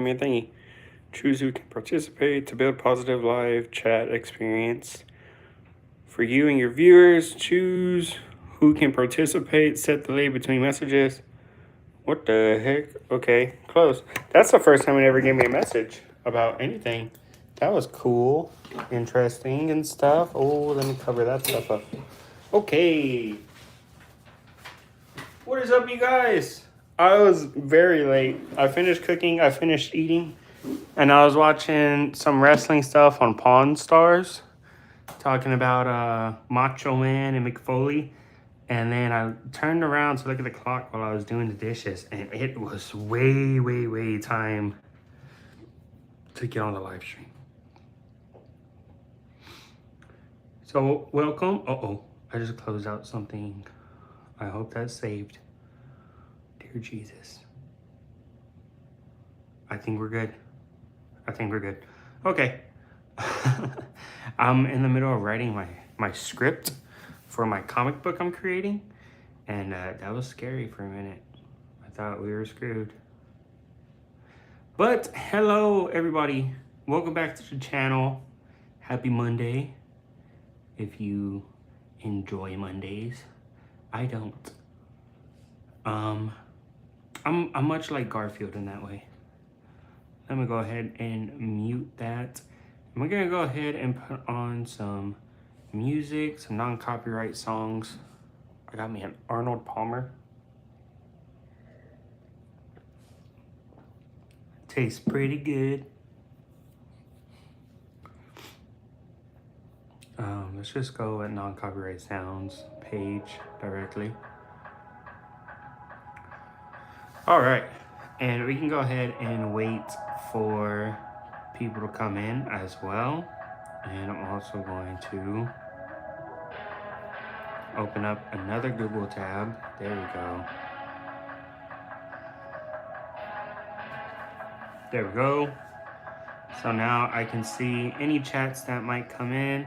me a thingy. Choose who can participate to build positive live chat experience. For you and your viewers, choose who can participate. Set delay between messages. What the heck? Okay, close. That's the first time it ever gave me a message about anything. That was cool, interesting, and stuff. Oh, let me cover that stuff up. Okay. What is up, you guys? I was very late. I finished cooking, I finished eating, and I was watching some wrestling stuff on Pawn Stars, talking about Macho Man and McFoley. And then I turned around to look at the clock while I was doing the dishes, and it was way time to get on the live stream. So, welcome. Uh-oh, I just closed out something. I hope that's saved. Dear Jesus. I think we're good. Okay. I'm in the middle of writing my script for my comic book I'm creating, and that was scary for a minute. I thought we were screwed. But hello, everybody. Welcome back to the channel. Happy Monday. If you enjoy Mondays, I don't. I'm much like Garfield in that way. Let me go ahead and mute that. And we're gonna go ahead and put on some music, some non-copyright songs. I got me an Arnold Palmer. Tastes pretty good. Let's just go at non-copyright sounds page directly. All right, and we can go ahead and wait for people to come in as well. And I'm also going to open up another Google tab. There we go. There we go. So now I can see any chats that might come in,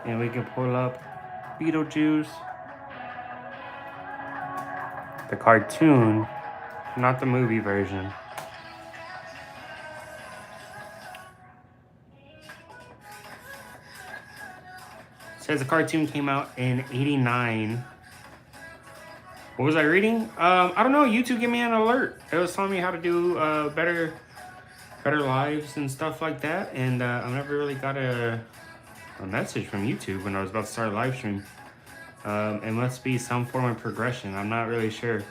and we can pull up Beetlejuice, the cartoon, not the movie version. It says the cartoon came out in '89. What was I reading? I don't know. YouTube gave me an alert. It was telling me how to do better lives and stuff like that. And I never really got a message from YouTube when I was about to start a live stream. It must be some form of progression. I'm not really sure.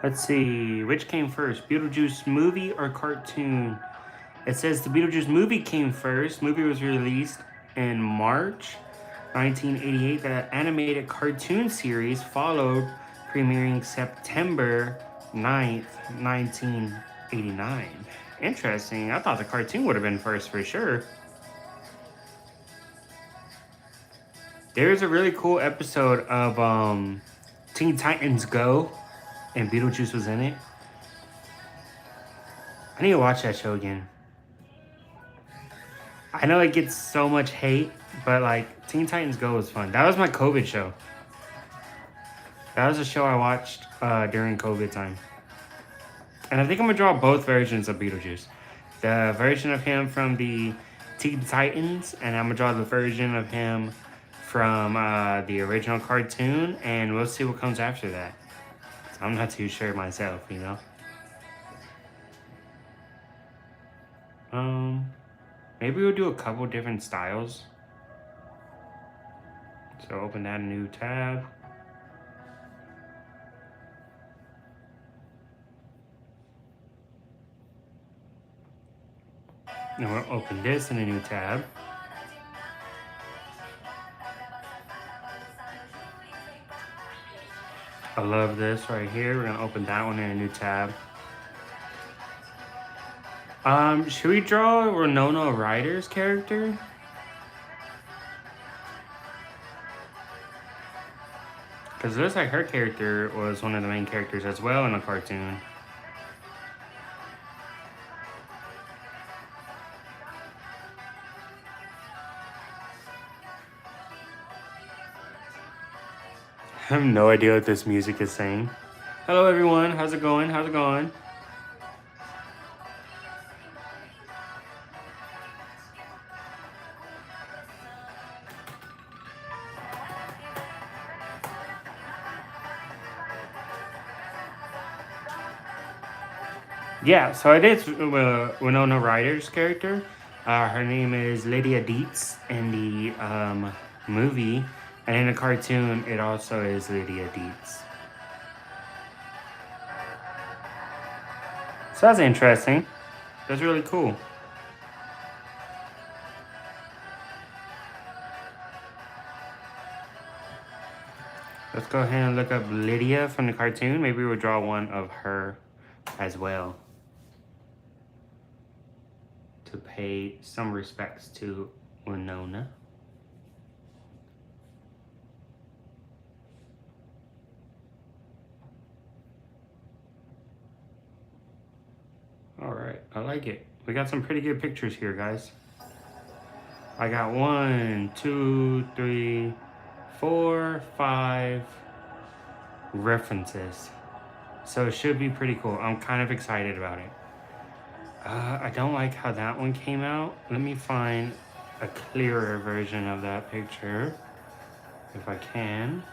Let's see, which came first, Beetlejuice movie or cartoon? It says the Beetlejuice movie came first. Movie was released in March 1988. The animated cartoon series followed, premiering September 9th, 1989. Interesting. I thought the cartoon would have been first for sure. There's a really cool episode of Teen Titans Go, and Beetlejuice was in it. I need to watch that show again. I know it gets so much hate, but like Teen Titans Go was fun. That was my COVID show. That was a show I watched during COVID time. And I think I'm gonna draw both versions of Beetlejuice. The version of him from the Teen Titans, and I'm gonna draw the version of him from the original cartoon, and we'll see what comes after that. I'm not too sure myself, you know. Maybe we'll do a couple different styles. So open that new tab. And we'll open this in a new tab. I love this right here. We're gonna open that one in a new tab. Should we draw Winona Ryder's character? Because it looks like her character was one of the main characters as well in the cartoon. I have no idea what this music is saying. Hello everyone, how's it going? How's it going? Yeah, so it is Winona Ryder's character. Her name is Lydia Dietz in the movie, and in the cartoon, it also is Lydia Dietz. So that's interesting. That's really cool. Let's go ahead and look up Lydia from the cartoon. Maybe we'll draw one of her as well, to pay some respects to Winona. All right, I like it. We got some pretty good pictures here, guys. I got 1, 2, 3, 4, 5 references. So it should be pretty cool. I'm kind of excited about it. I don't like how that one came out. Let me find a clearer version of that picture, if I can.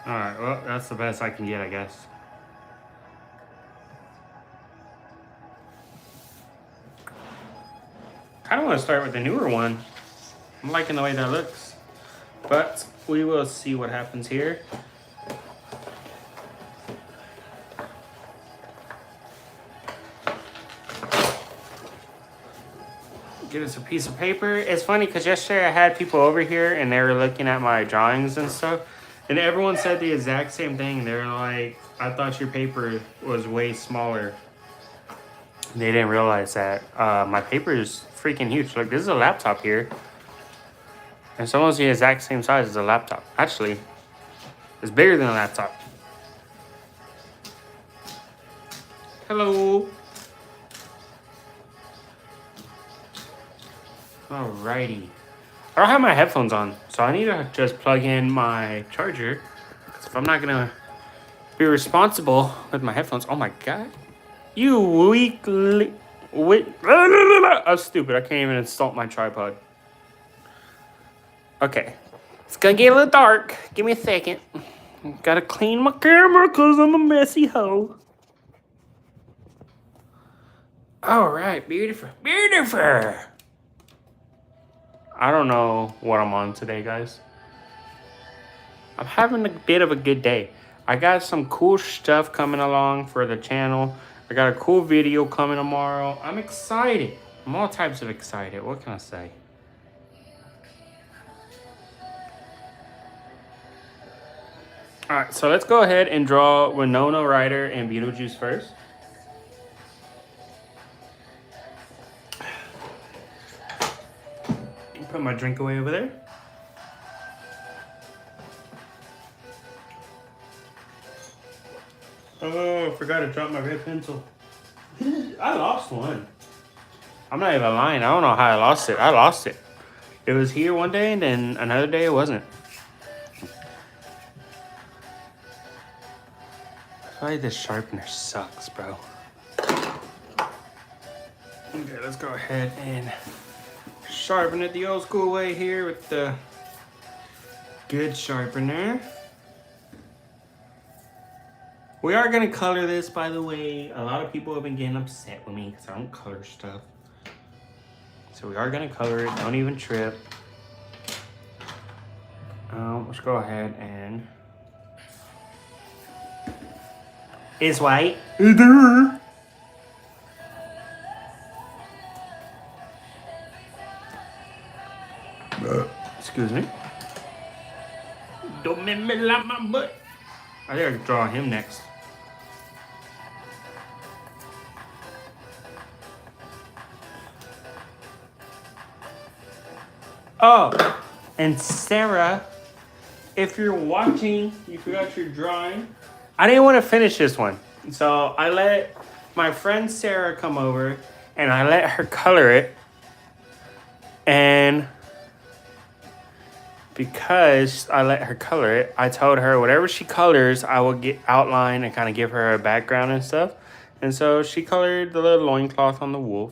Alright, well, that's the best I can get, I guess. I don't want to start with the newer one. I'm liking the way that looks. But we will see what happens here. Get us a piece of paper. It's funny because yesterday I had people over here and they were looking at my drawings and stuff. And everyone said the exact same thing. They're like, I thought your paper was way smaller. They didn't realize that my paper is freaking huge. Look, this is a laptop here. And it's almost the exact same size as a laptop. Actually, it's bigger than a laptop. Hello. Alrighty. I don't have my headphones on, so I need to just plug in my charger. Because if I'm not going to be responsible with my headphones. Oh my god. You weakly... I'm stupid. I can't even install my tripod. Okay. It's going to get a little dark. Give me a second. Gotta clean my camera because I'm a messy hoe. Alright, beautiful. Beautiful! I don't know what I'm on today, guys. I'm having a bit of a good day. I got some cool stuff coming along for the channel. I got a cool video coming tomorrow. I'm excited. I'm all types of excited. What can I say? Alright, so let's go ahead and draw Winona Ryder and Beetlejuice first. Put my drink away over there. Oh, I forgot to drop my red pencil. I lost one. I'm not even lying. I don't know how I lost it. I lost it. It was here one day and then another day it wasn't. I feel like this sharpener sucks, bro. Okay, let's go ahead and sharpen it the old school way here with the good sharpener. We are gonna color this, by the way. A lot of people have been getting upset with me because I don't color stuff. So we are gonna color it. Don't even trip. Let's go ahead and... It's white. Excuse me. Don't make me like my butt. I think I can draw him next. Oh, and Sarah, if you're watching, you forgot your drawing. I didn't want to finish this one. So I let my friend Sarah come over and I let her color it. And because I let her color it, I told her whatever she colors, I will get outline and kind of give her a background and stuff. And so she colored the little loincloth on the wolf.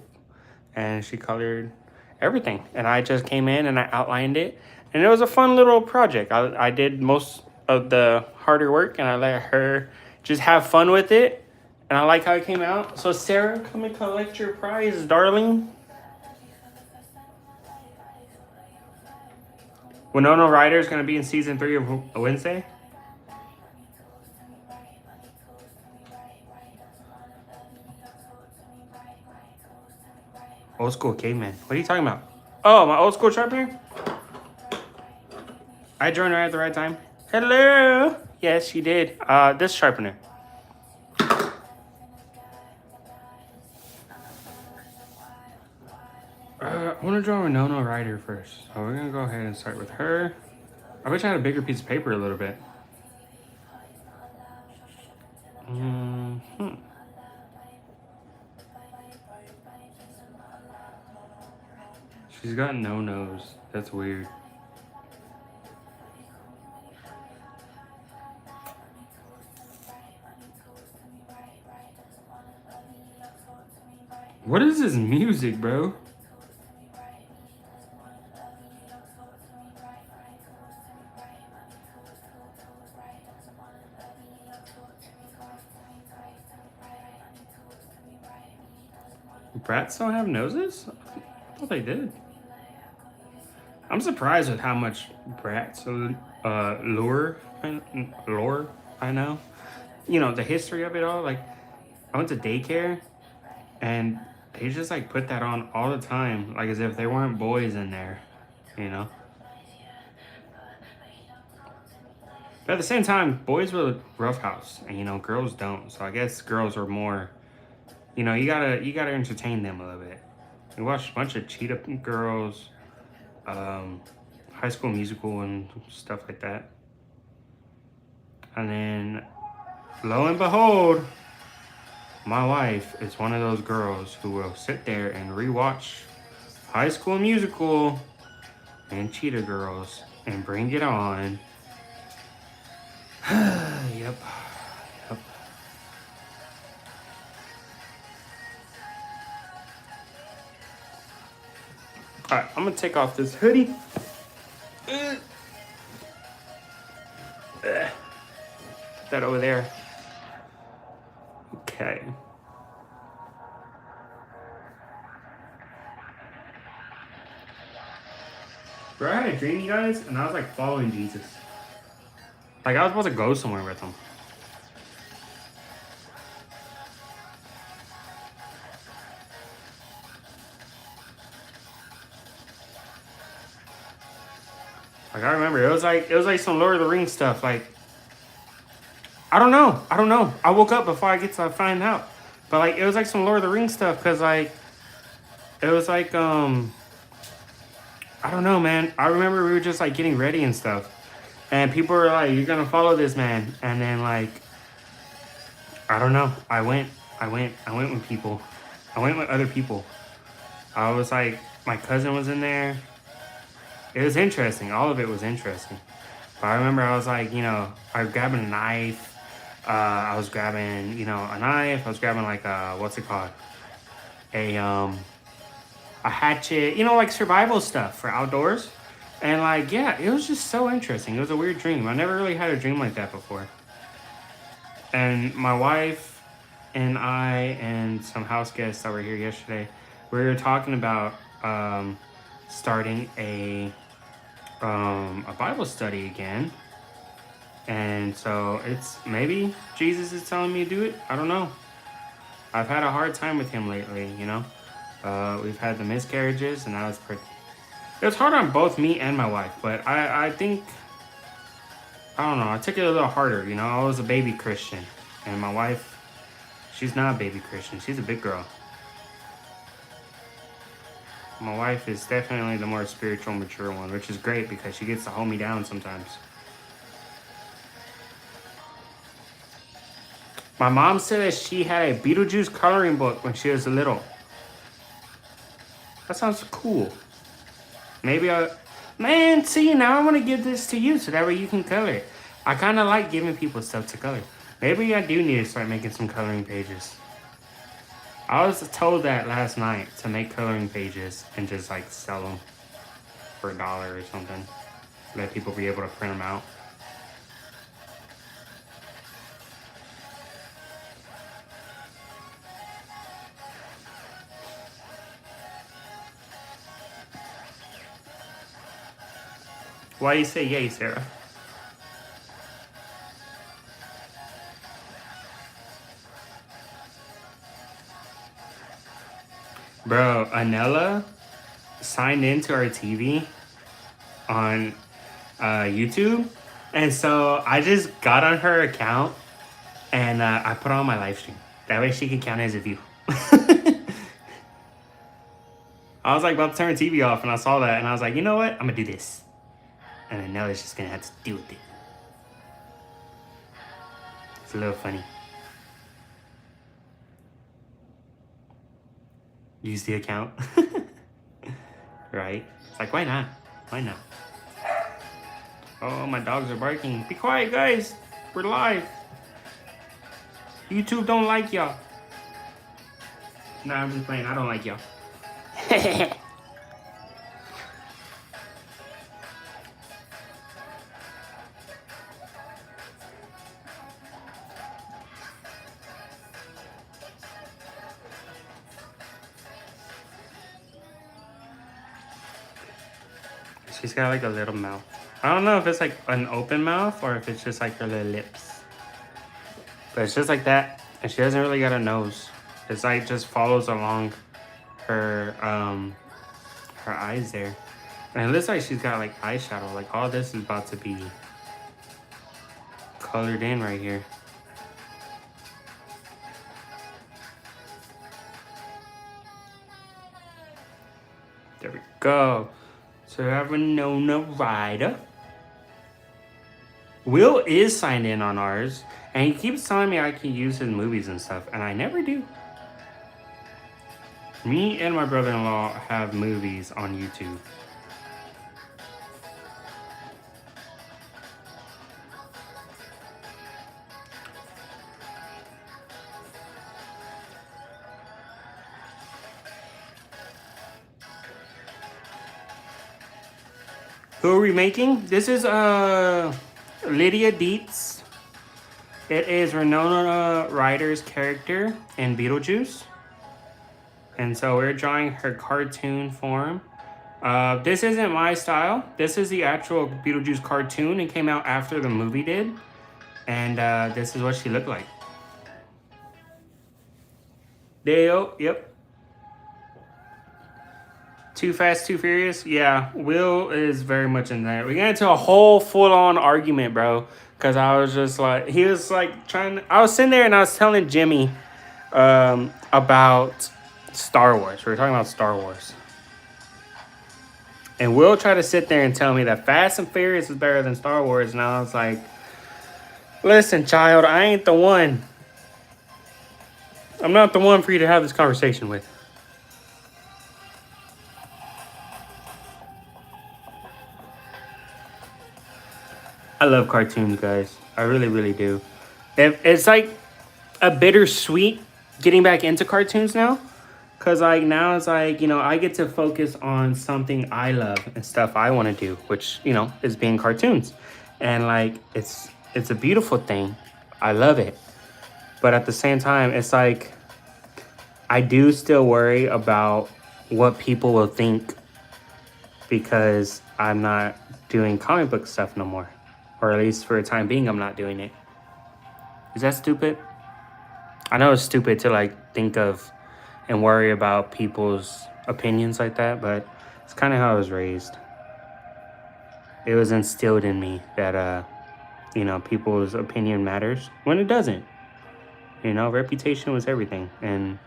And she colored everything. And I just came in and I outlined it. And it was a fun little project. I did most of the harder work and I let her just have fun with it. And I like how it came out. So Sarah, come and collect your prize, darling. Winona Ryder is going to be in season 3 of Wednesday. Old school caveman. What are you talking about? Oh, my old school sharpener? I joined her at the right time. Hello. Yes, she did. This sharpener. I want to draw Winona Ryder first. So we're going to go ahead and start with her. I wish I had a bigger piece of paper a little bit. She's got no nose. That's weird. What is this music, bro? Brats don't have noses? I thought they did. I'm surprised with how much brats lore I know. You know, the history of it all. Like, I went to daycare and they just like put that on all the time, like as if there weren't boys in there, you know. But at the same time, boys will roughhouse, and you know, girls don't. So I guess girls are more, you know, you gotta entertain them a little bit. We watched a bunch of Cheetah Girls, High School Musical and stuff like that. And then, lo and behold, my wife is one of those girls who will sit there and rewatch High School Musical and Cheetah Girls and bring it on. Yep. Alright, I'm gonna take off this hoodie. Put that over there. Okay. Bro, I had a dream, you guys, and I was like following Jesus. Like I was supposed to go somewhere with him. Like I remember, it was like some Lord of the Rings stuff. Like I don't know. I woke up before I get to find out, but like it was like some Lord of the Rings stuff, because like it was like I don't know, man. I remember we were just like getting ready and stuff, and people were like, "You're gonna follow this man," and then like I don't know. I went with people. I went with other people. I was like, my cousin was in there. It was interesting. All of it was interesting. But I remember I was like, you know, I was grabbing a knife. I was grabbing, you know, a knife. I was grabbing like a, what's it called? A hatchet, you know, like survival stuff for outdoors. And like, yeah, it was just so interesting. It was a weird dream. I never really had a dream like that before. And my wife and I and some house guests that were here yesterday, we were talking about starting a Bible study again. And so it's maybe Jesus is telling me to do it. I don't know. I've had a hard time with him lately, you know. We've had the miscarriages, and it was hard on both me and my wife. But I think, I don't know, I took it a little harder, you know. I was a baby Christian, and my wife, she's not a baby Christian. She's a big girl. My wife is definitely the more spiritual, mature one, which is great because she gets to hold me down sometimes. My mom said that she had a Beetlejuice coloring book when she was little. That sounds cool. Maybe Man, see, now I want to give this to you so that way you can color it. I kind of like giving people stuff to color. Maybe I do need to start making some coloring pages. I was told that last night to make coloring pages and just like sell them for $1 or something. Let people be able to print them out. Why you say yay, Sarah? Bro, Anella signed into our TV on YouTube. And so I just got on her account and I put on my live stream. That way she can count as a view. I was like about to turn the TV off and I saw that and I was like, you know what? I'm gonna do this. And then Nella's just gonna have to deal with it. It's a little funny. Use the account. Right? It's like, why not? Why not? Oh, my dogs are barking. Be quiet, guys. We're live. YouTube don't like y'all. Nah, I'm just playing. I don't like y'all. She's got like a little mouth. I don't know if it's like an open mouth or if it's just like her little lips. But it's just like that. And she doesn't really got a nose. It's like just follows along her her eyes there. And it looks like she's got like eyeshadow. Like all this is about to be colored in right here. There we go. So I have a Nona Rider. Will is signed in on ours, and he keeps telling me I can use his movies and stuff, and I never do. Me and my brother-in-law have movies on YouTube. Who are we making? This is Lydia Dietz. It is Winona Ryder's character in Beetlejuice. And so we're drawing her cartoon form. This isn't my style. This is the actual Beetlejuice cartoon. It came out after the movie did. And this is what she looked like. Dale, yep. Too Fast, Too Furious? Yeah, Will is very much in there. We got into a whole full-on argument, bro. Because I was just like, he was like I was sitting there and I was telling Jimmy about Star Wars. We were talking about Star Wars. And Will tried to sit there and tell me that Fast and Furious is better than Star Wars. And I was like, listen, child, I ain't the one. I'm not the one for you to have this conversation with. I love cartoons, guys. I really, really do. It's like a bittersweet getting back into cartoons now. Because like now it's like, you know, I get to focus on something I love and stuff I want to do, which, you know, is being cartoons. And like, it's a beautiful thing. I love it. But at the same time, it's like I do still worry about what people will think because I'm not doing comic book stuff no more. Or at least for the time being, I'm not doing it. Is that stupid? I know it's stupid to like think of and worry about people's opinions like that, but it's kind of how I was raised. It was instilled in me that, people's opinion matters when it doesn't. Reputation was everything. And,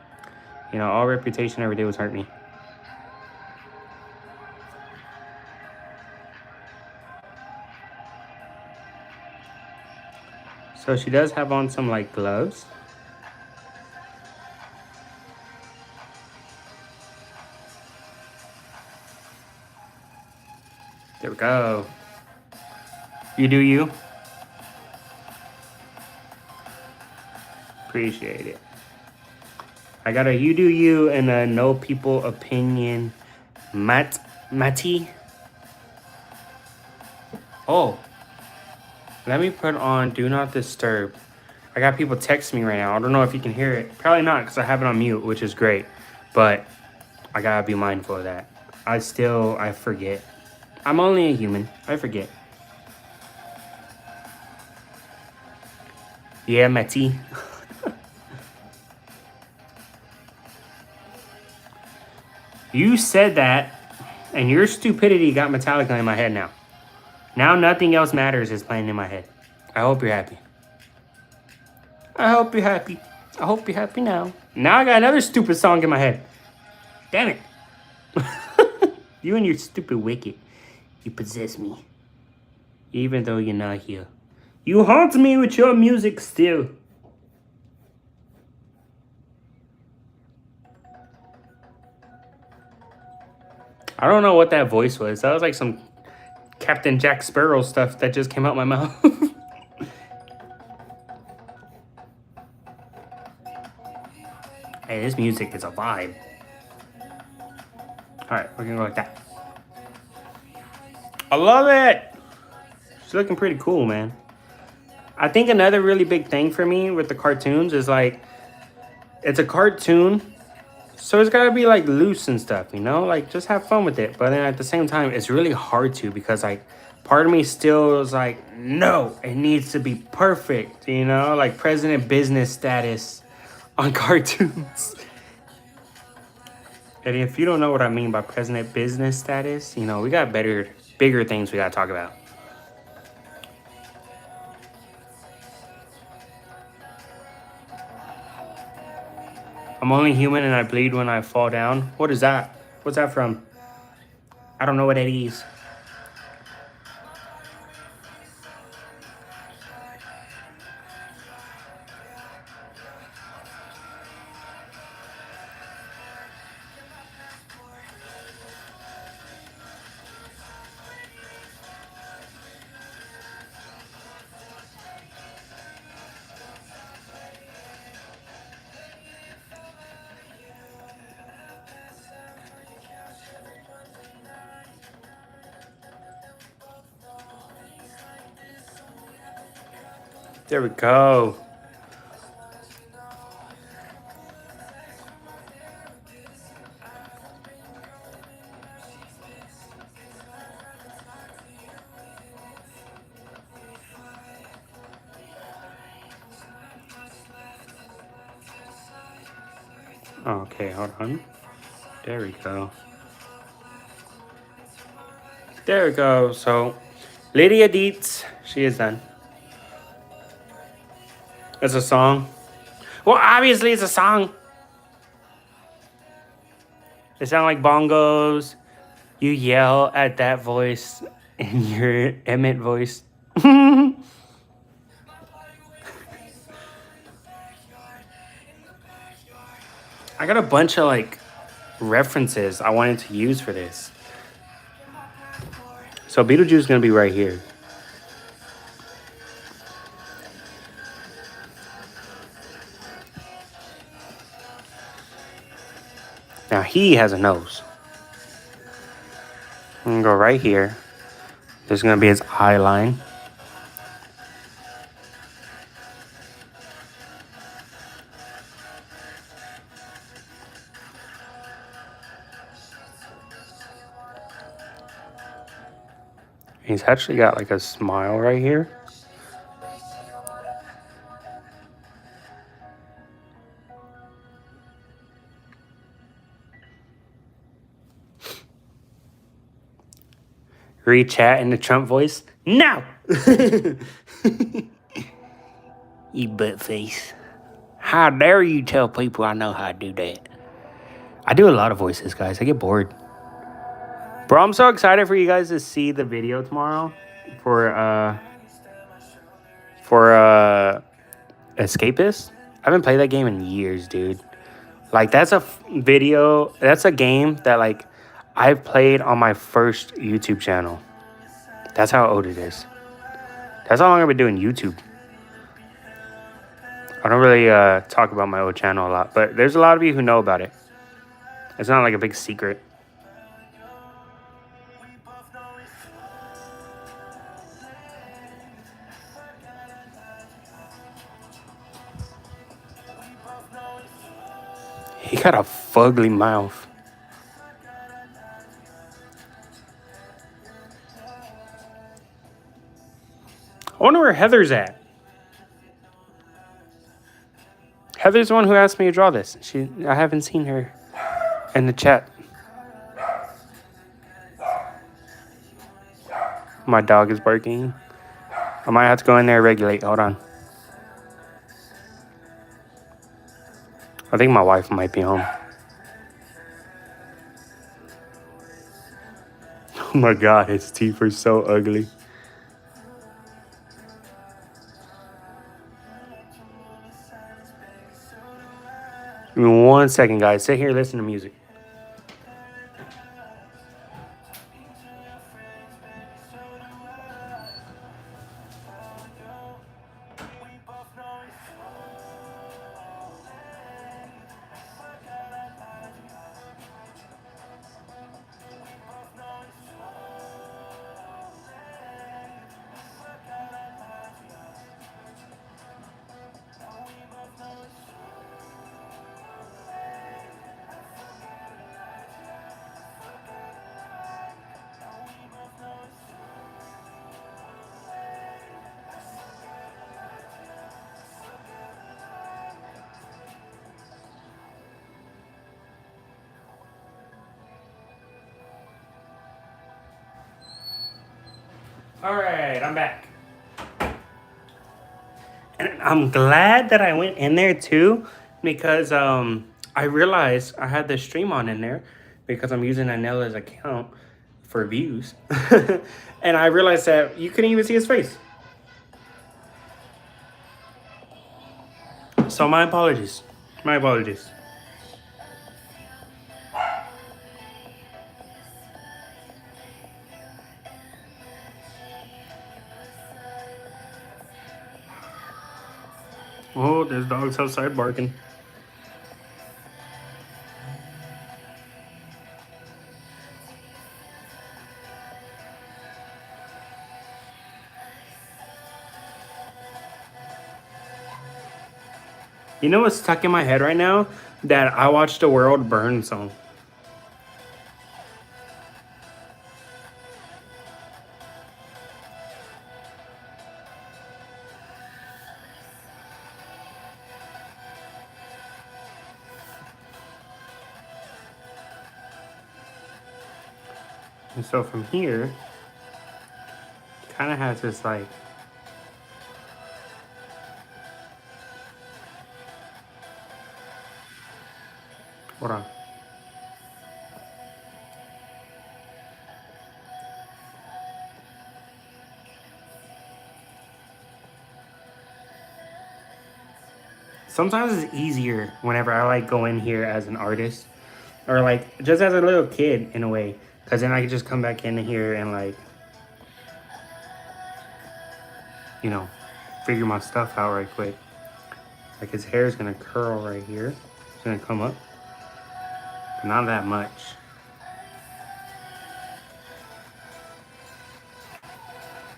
all reputation every day was hurt me. So she does have on some like gloves. There we go. You do you. Appreciate it. I got a you do you and a no people opinion Matty. Oh. Let me put on do not disturb. I got people texting me right now. I don't know if you can hear it. Probably not because I have it on mute, which is great. But I gotta be mindful of that. I forget. I'm only a human. I forget. Yeah, Matty. You said that, and your stupidity got Metallica in my head now. Now nothing else matters is playing in my head. I hope you're happy. I hope you're happy. I hope you're happy now. Now I got another stupid song in my head. Damn it. You and your stupid wicked. You possess me. Even though you're not here. You haunt me with your music still. I don't know what that voice was. That was like some Captain Jack Sparrow stuff that just came out my mouth. Hey, this music is a vibe. Alright, we're gonna go like that. I love it! She's looking pretty cool, man. I think another really big thing for me with the cartoons is like, it's a cartoon, so it's gotta be like loose and stuff, Like just have fun with it. But then at the same time, it's really hard to because like part of me still is like, no, it needs to be perfect, Like President Business status on cartoons. And if you don't know what I mean by President Business status, we got bigger things we gotta talk about. I'm only human and I bleed when I fall down. What is that? What's that from? I don't know what that is. There we go. Okay, hold on. There we go. There we go. So, Lydia Dietz, she is done. It's a song. Well, obviously it's a song. It sounds like bongos. You yell at that voice in your Emmett voice. I got a bunch of like references I wanted to use for this. So Beetlejuice is gonna be right here. Now he has a nose. I'm gonna go right here. There's gonna be his eye line. He's actually got like a smile right here. Re-chat in the Trump voice. No! You butt face. How dare you tell people I know how to do that? I do a lot of voices, guys. I get bored. Bro, I'm so excited for you guys to see the video tomorrow for Escapist. I haven't played that game in years, dude. Like, that's a video, that's a game that, like, I've played on my first YouTube channel. That's how old it is. That's how long I've been doing YouTube. I don't really talk about my old channel a lot, but there's a lot of you who know about it. It's not like a big secret. He got a fugly mouth. I wonder where Heather's at. Heather's the one who asked me to draw this. I haven't seen her in the chat. My dog is barking. I might have to go in there and regulate. Hold on. I think my wife might be home. Oh my god, his teeth are so ugly. Give me 1 second, guys. Sit here and listen to music. All right, I'm back. And I'm glad that I went in there too, because I realized I had the stream on in there because I'm using Anella's account for views. And I realized that you couldn't even see his face. So my apologies. My apologies. Oh, there's dogs outside barking. You know what's stuck in my head right now? That I watched a World Burn song. And so from here, kind of has this like, hold on. Sometimes it's easier whenever I like go in here as an artist or like just as a little kid in a way, because then I can just come back in here and like, you know, figure my stuff out right quick. Like his hair is gonna curl right here. It's gonna come up, but not that much.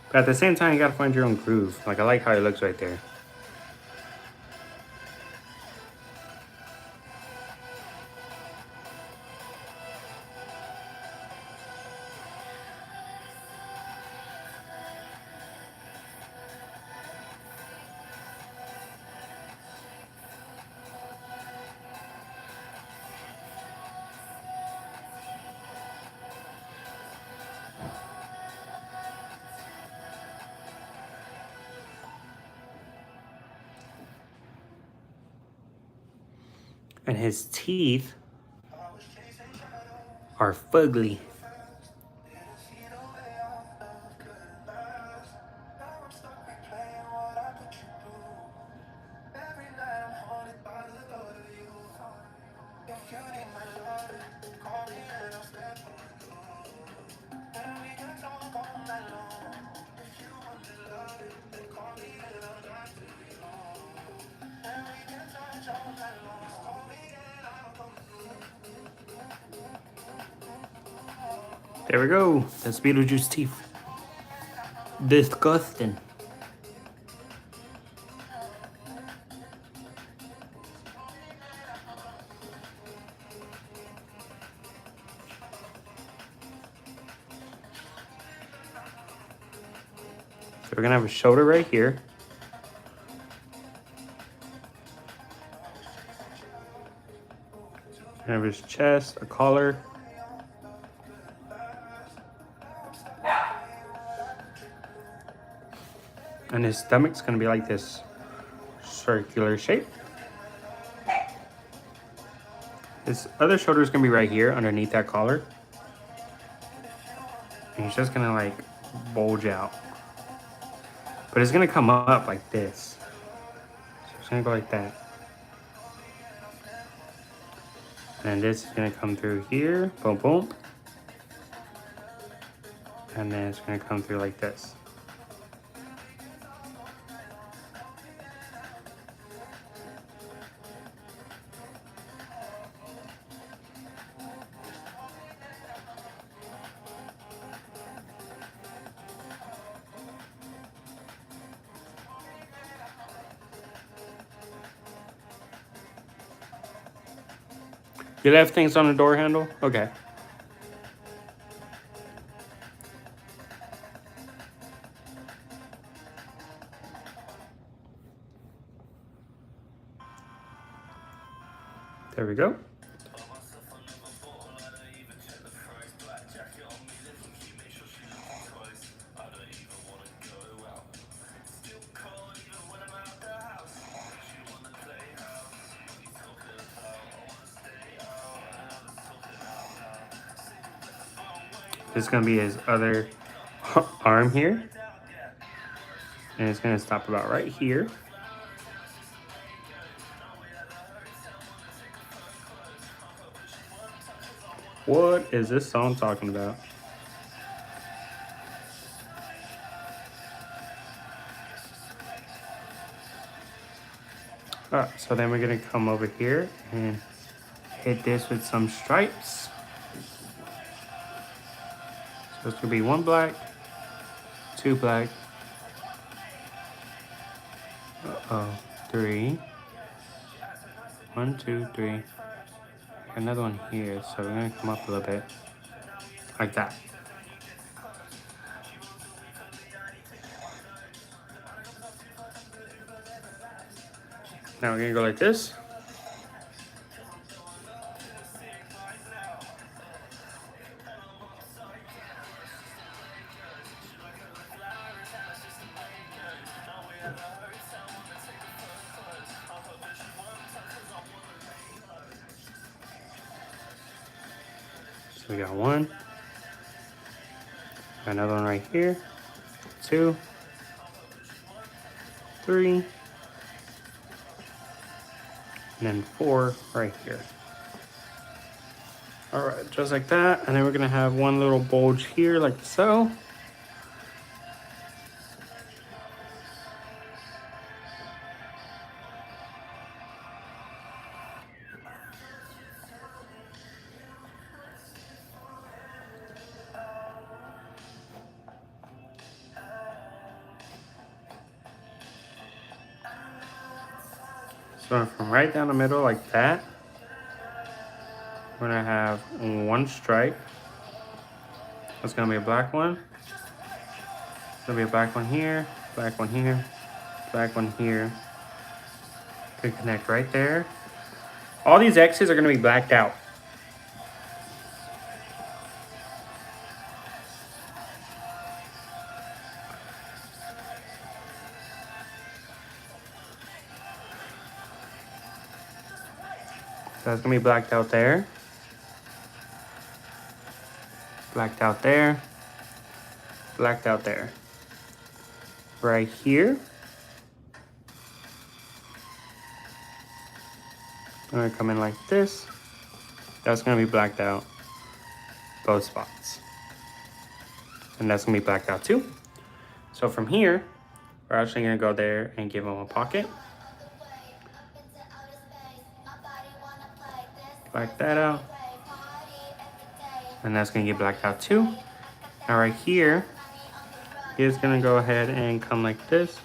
But at the same time, you gotta find your own groove. Like I like how it looks right there. And his teeth are fugly. There we go. That's Beetlejuice teeth. Disgusting. So we're gonna have a shoulder right here. We have his chest, a collar. And his stomach's gonna be like this circular shape. His other shoulder is gonna be right here underneath that collar. And he's just gonna like bulge out. But it's gonna come up like this. So it's gonna go like that. And this is gonna come through here, boom, boom. And then it's gonna come through like this. You left things on the door handle? Okay. There we go. This is gonna be his other arm here. And it's gonna stop about right here. What is this song talking about? Alright, so then we're gonna come over here and hit this with some stripes. So it's gonna be 1 black, 2 black, 3. 1, 2, 3. Another one here, so we're gonna come up a little bit. Like that. Now we're gonna go like this. So we got 1. Another one right here. 2. 3. And then 4 right here. Alright, just like that. And then we're gonna have 1 little bulge here like so. So from right down the middle like that, we're gonna have 1 stripe. That's gonna be a black one. It's gonna be a black one here, black one here, black one here. Could connect right there. All these X's are gonna be blacked out. That's gonna be blacked out there. Blacked out there. Blacked out there. Right here. I'm gonna come in like this. That's gonna be blacked out. Both spots. And that's gonna be blacked out too. So from here, we're actually gonna go there and give them a pocket. Black that out. And that's gonna get blacked out too. Now right here, it's gonna go ahead and come like this.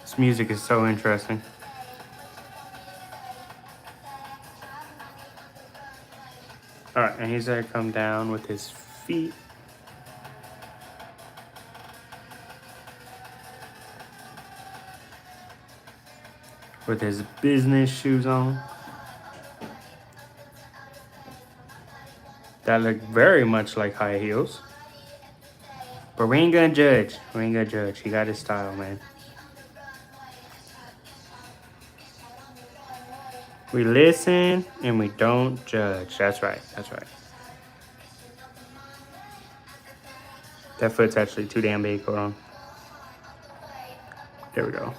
This music is so interesting. Alright, and he's gonna come down with his feet. With his business shoes on. That look very much like high heels. But we ain't gonna judge. We ain't gonna judge. He got his style, man. We listen and we don't judge. That's right. That's right. That foot's actually too damn big. Hold on. There we go.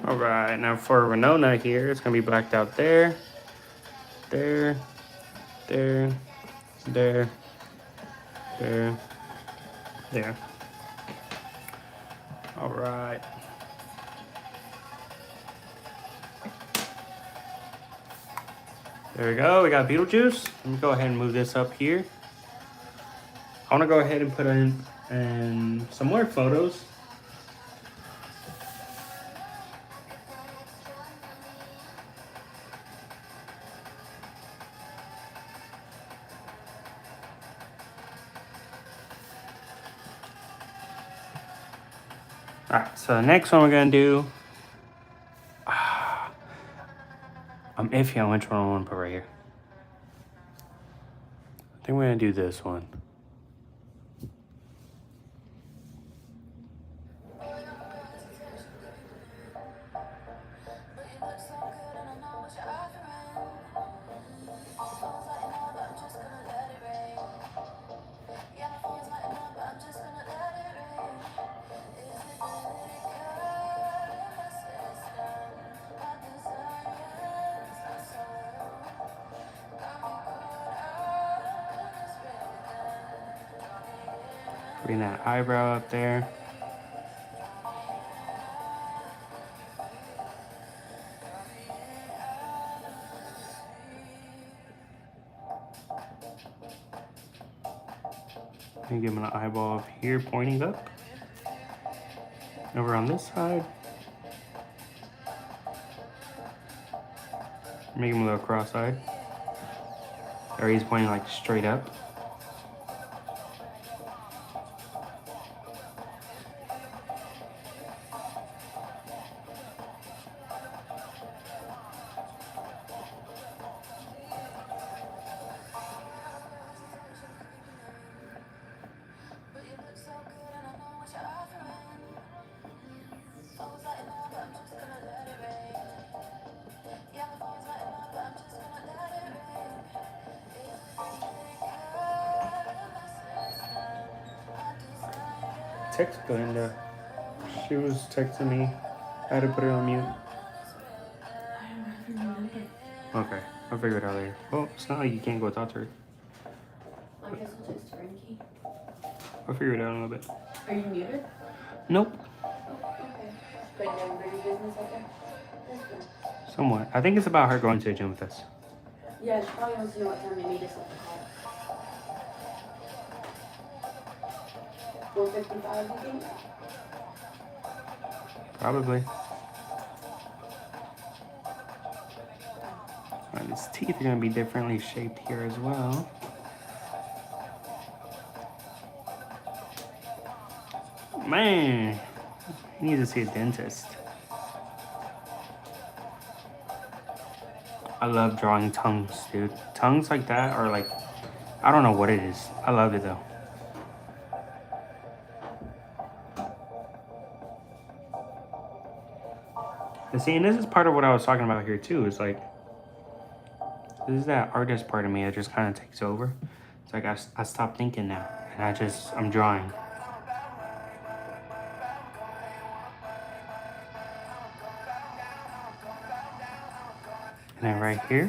All right, now for Winona here, it's gonna be blacked out there, there, there, there, there, there. All right. There we go, we got Beetlejuice. Let me go ahead and move this up here. I wanna go ahead and put in some more photos. Alright, so the next one we're gonna do, I'm iffy on which one I want to put right here. I think we're gonna do this one. Bring that eyebrow up there. And give him an eyeball up here pointing up. Over on this side. Make him a little cross-eyed. Or he's pointing like straight up. Text Glenda. She was texting me. I had to put her on mute. Okay, I'll figure it out later. Well, it's not like you can't go talk to her. I guess I'll text Frankie. I'll figure it out in a little bit. Are you muted? Nope. Oh, okay. But everybody's business out there? That's good. Somewhat. I think it's about her going to the gym with us. Yeah, she probably wants to know what time they meet us at the call. 4:55, you think? Probably. Alright, his teeth are going to be differently shaped here as well. Man, you need to see a dentist. I love drawing tongues, dude. Tongues like that are like, I don't know what it is. I love it though. And see, and this is part of what I was talking about here too. It's like, this is that artist part of me that just kind of takes over. It's like I stopped thinking now, and I'm drawing. And then right here,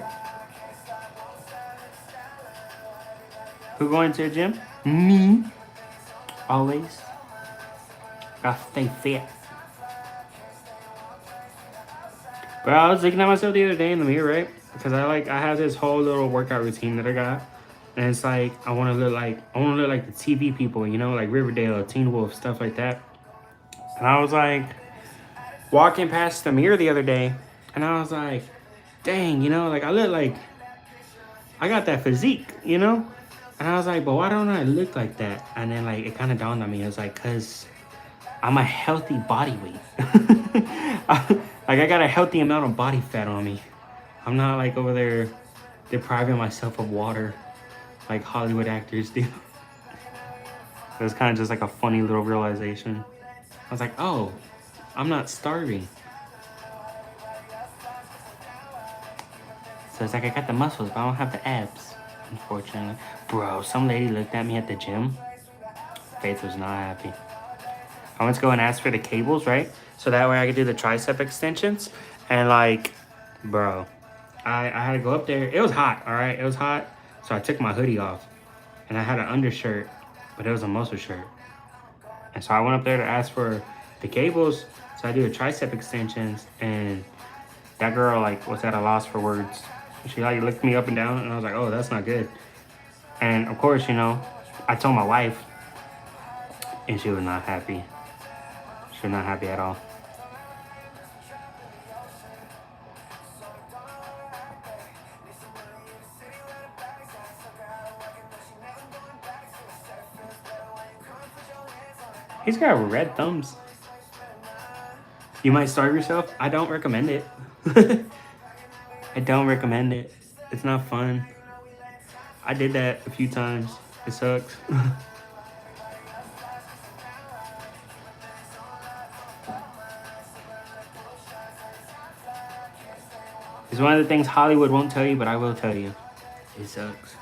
who going to the gym? Me. Always. Gotta stay fit. But I was looking at myself the other day in the mirror, right? Because I have this whole little workout routine that I got. And it's like I wanna look like the TV people, you know, like Riverdale, Teen Wolf, stuff like that. And I was like walking past the mirror the other day, and I was like, dang, you know, like I look like I got that physique, you know? And I was like, but why don't I look like that? And then like it kind of dawned on me. It was like, cause I'm a healthy body weight. Like I got a healthy amount of body fat on me. I'm not like over there depriving myself of water like Hollywood actors do. It was kind of just like a funny little realization. I was like, oh, I'm not starving. So it's like I got the muscles, but I don't have the abs, unfortunately. Bro, some lady looked at me at the gym. Faith was not happy. I went to go and ask for the cables, right? So that way I could do the tricep extensions. And like, bro, I had to go up there. It was hot, all right? It was hot. So I took my hoodie off. And I had an undershirt, but it was a muscle shirt. And so I went up there to ask for the cables. So I do the tricep extensions. And that girl, like, was at a loss for words. She, like, looked me up and down. And I was like, oh, that's not good. And, of course, you know, I told my wife. And she was not happy. She was not happy at all. He's got red thumbs. You might starve yourself. I don't recommend it. I don't recommend it. It's not fun. I did that a few times. It sucks. It's one of the things Hollywood won't tell you, but I will tell you. It sucks.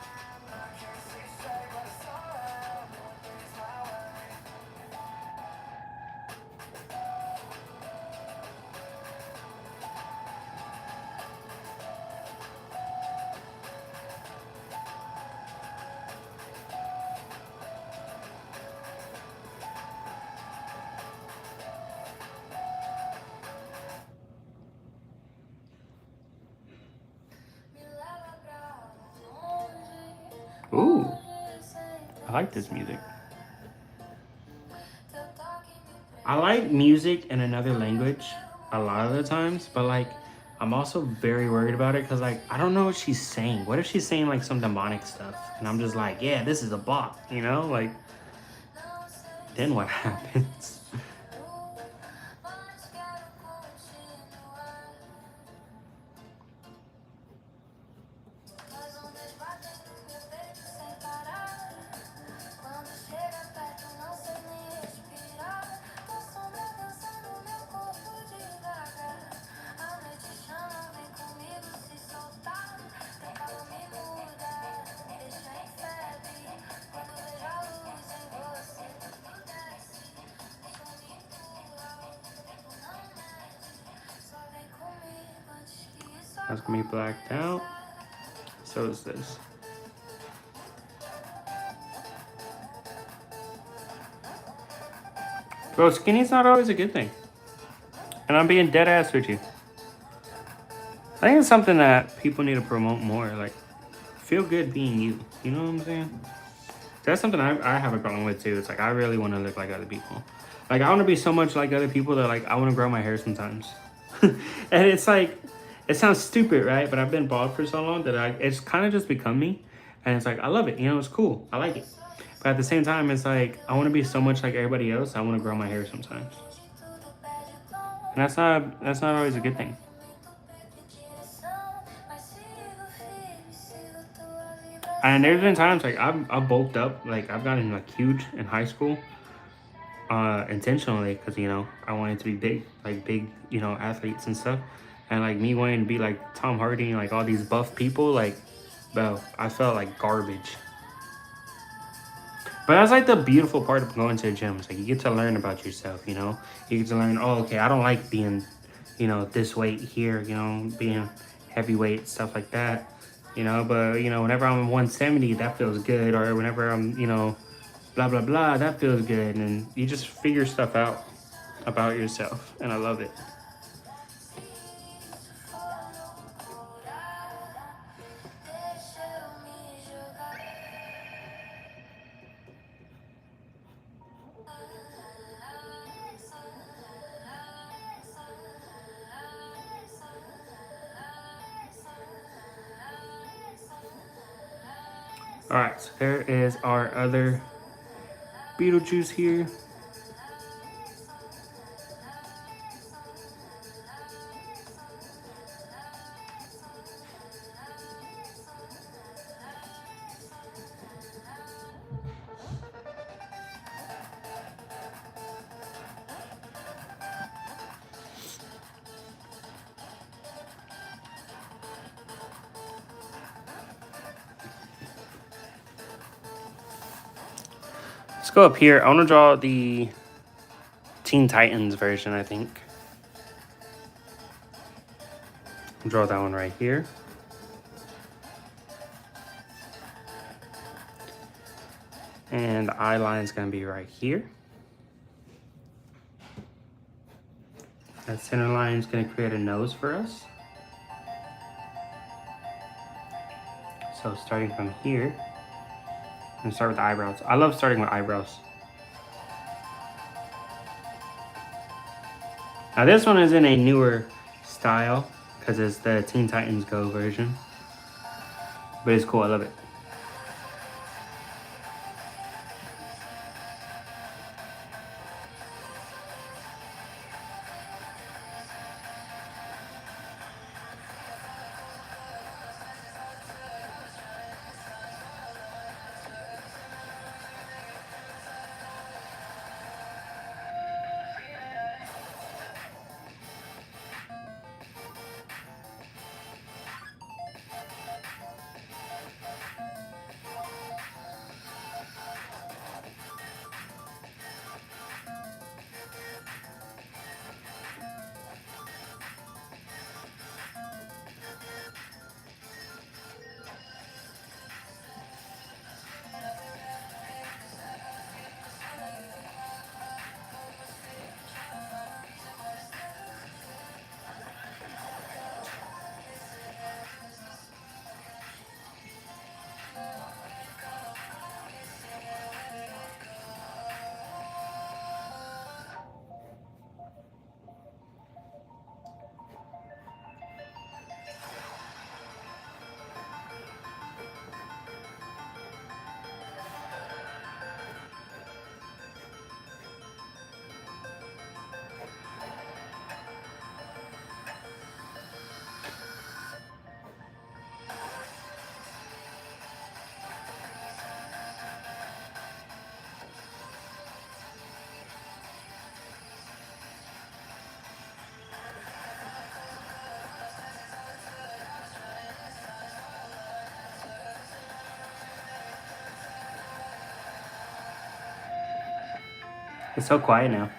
Ooh, I like this music. I like music in another language a lot of the times, but like I'm also very worried about it because like I don't know what she's saying. What if she's saying like some demonic stuff and I'm just like, yeah, this is a bop, you know? Like then what happens? That's gonna be blacked out. So is this. Bro, skinny's not always a good thing. And I'm being dead ass with you. I think it's something that people need to promote more. Like, feel good being you. You know what I'm saying? That's something I have a problem with too. It's like, I really want to look like other people. Like, I want to be so much like other people that like, I want to grow my hair sometimes. And it's like, it sounds stupid, right? But I've been bald for so long that it's kind of just become me. And it's like, I love it. You know, it's cool. I like it. But at the same time, it's like I want to be so much like everybody else. I want to grow my hair sometimes, and that's not always a good thing. And there's been times like I've bulked up, like I've gotten like huge in high school, intentionally because I wanted to be big, like big, athletes and stuff, and like me wanting to be like Tom Hardy and like all these buff people, like, bro, I felt like garbage. But that's like the beautiful part of going to the gym. It's like you get to learn about yourself, You get to learn, oh, okay, I don't like being, this weight here, being heavyweight, stuff like that. But whenever I'm 170, that feels good. Or whenever I'm, blah blah blah, that feels good. And you just figure stuff out about yourself. And I love it. All right, so there is our other Beetlejuice here. Let's go up here. I want to draw the Teen Titans version, I think. I'll draw that one right here. And the eye line is going to be right here. That center line is going to create a nose for us. So starting from here, I'm going to start with the eyebrows. I love starting with eyebrows. Now this one is in a newer style because it's the Teen Titans Go version. But it's cool, I love it. It's so quiet now.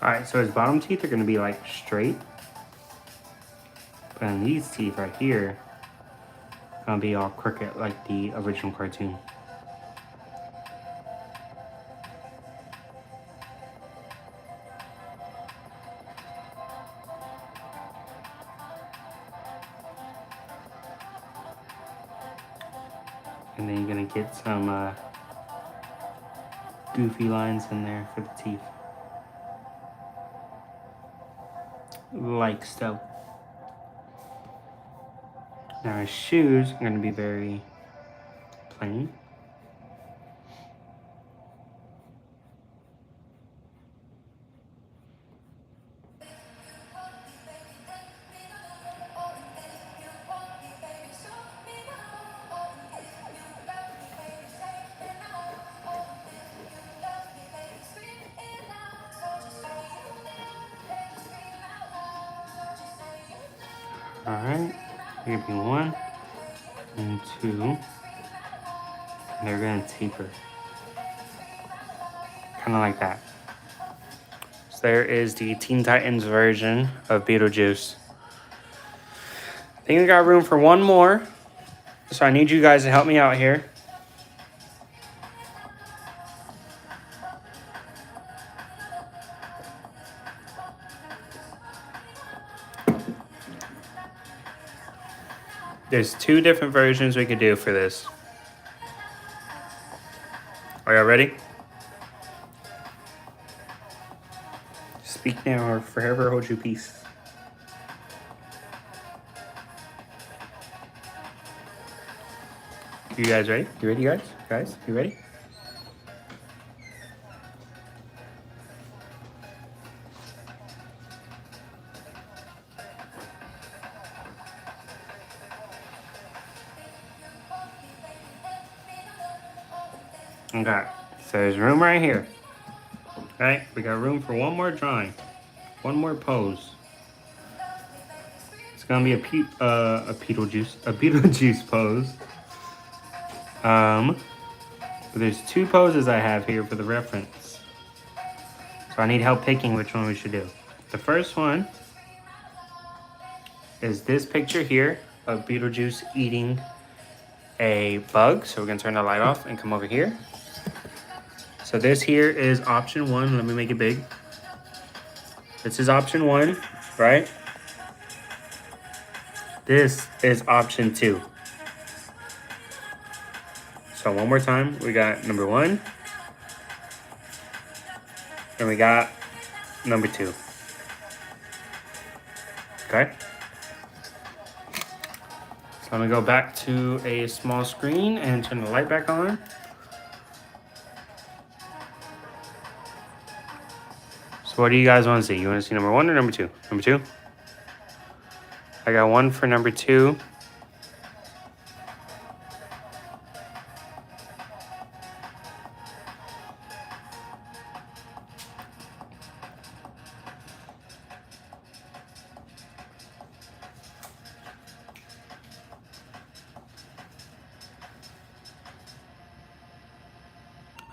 Alright, so his bottom teeth are going to be like straight. But then these teeth right here are going to be all crooked like the original cartoon. And then you're going to get some goofy lines in there for the teeth. Like so. Now his shoes are going to be very plain. Alright, here be 1 and 2. And they're gonna taper. Kinda like that. So there is the Teen Titans version of Beetlejuice. I think we got room for one more. So I need you guys to help me out here. There's 2 different versions we could do for this. Are y'all ready? Speak now or forever hold your peace. You guys ready? You ready, guys? Guys, you ready? Okay, so there's room right here. Right, we got room for one more drawing, one more pose. It's gonna be a Beetlejuice pose. But there's 2 poses I have here for the reference. So I need help picking which one we should do. The first one is this picture here of Beetlejuice eating a bug. So we're gonna turn the light off and come over here. So this here is option 1. Let me make it big. This is option 1, right? This is option 2. So one more time, we got number 1, and we got number 2. Okay? So I'm gonna go back to a small screen and turn the light back on. So what do you guys want to see? You want to see number 1 or number 2? Number 2? I got 1 for number 2.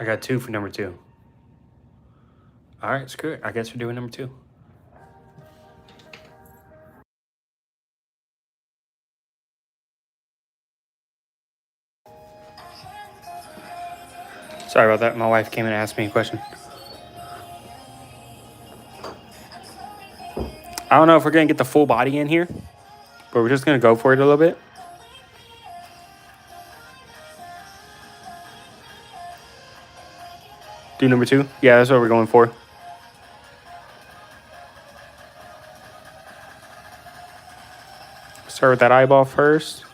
I got 2 for number 2. All right, screw it. I guess we're doing number 2. Sorry about that. My wife came and asked me a question. I don't know if we're going to get the full body in here, but we're just going to go for it a little bit. Do number 2? Yeah, that's what we're going for. Start with that eyeball first.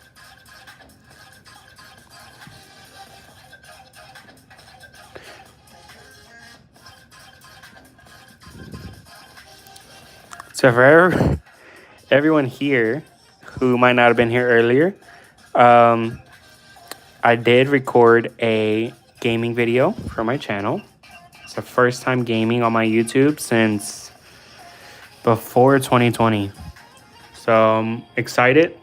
So for everyone here who might not have been here earlier, I did record a gaming video for my channel. It's the first time gaming on my YouTube since before 2020. So I'm excited.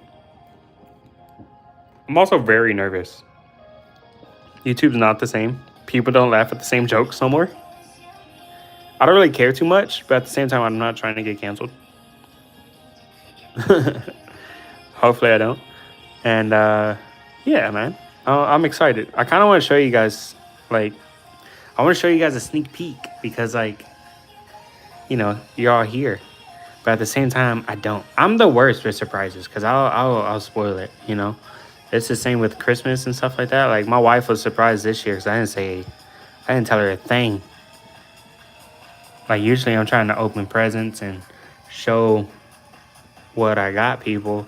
I'm also very nervous. YouTube's not the same. People don't laugh at the same jokes no more. I don't really care too much, but at the same time, I'm not trying to get canceled. Hopefully, I don't. And yeah, man, I'm excited. I kind of want to show you guys, like, I want to show you guys a sneak peek because, like, you know, you're all here. But at the same time, I don't. I'm the worst with surprises because I'll spoil it. You know, it's the same with Christmas and stuff like that. Like my wife was surprised this year because I didn't tell her a thing. Like usually I'm trying to open presents and show what I got people.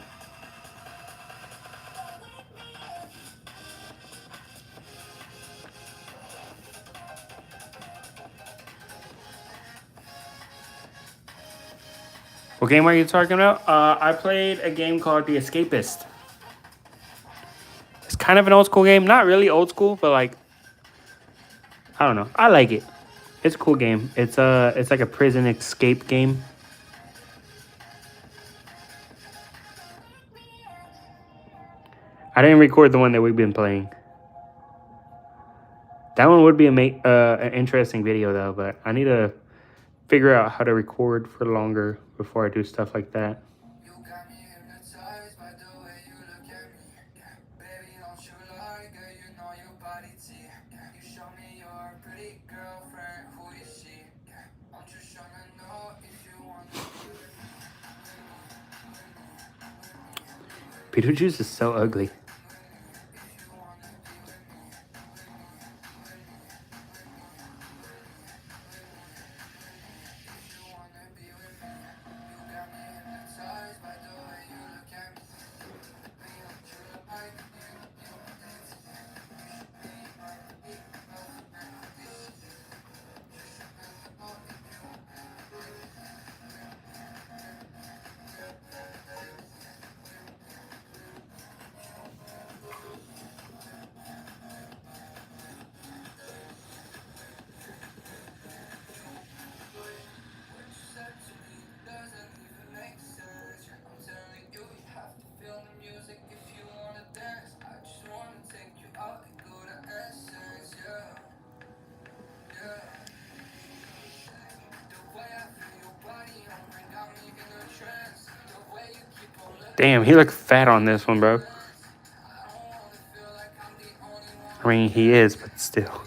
What game are you talking about? I played a game called The Escapist. It's kind of an old school game. Not really old school, but like I don't know. I like it. It's a cool game. It's like a prison escape game. I didn't record the one that we've been playing. That one would be an interesting video though, but I need to figure out how to record for longer before I do stuff like that. Beetlejuice is so ugly. Damn, he looked fat on this one, bro. I mean, he is, but still.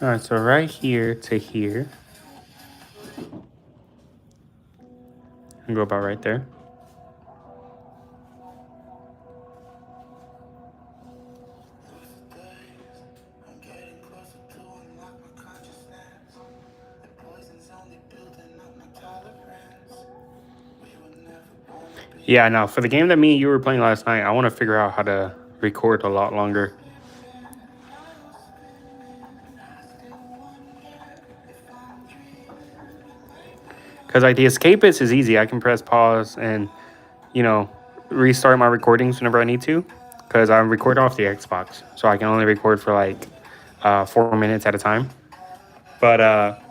All right, so right here to here. And go about right there. Yeah, no, for the game that me and you were playing last night, I want to figure out how to record a lot longer. Because like the escapist is easy. I can press pause and, you know, restart my recordings whenever I need to. Because I record off the Xbox. So I can only record for like 4 minutes at a time. But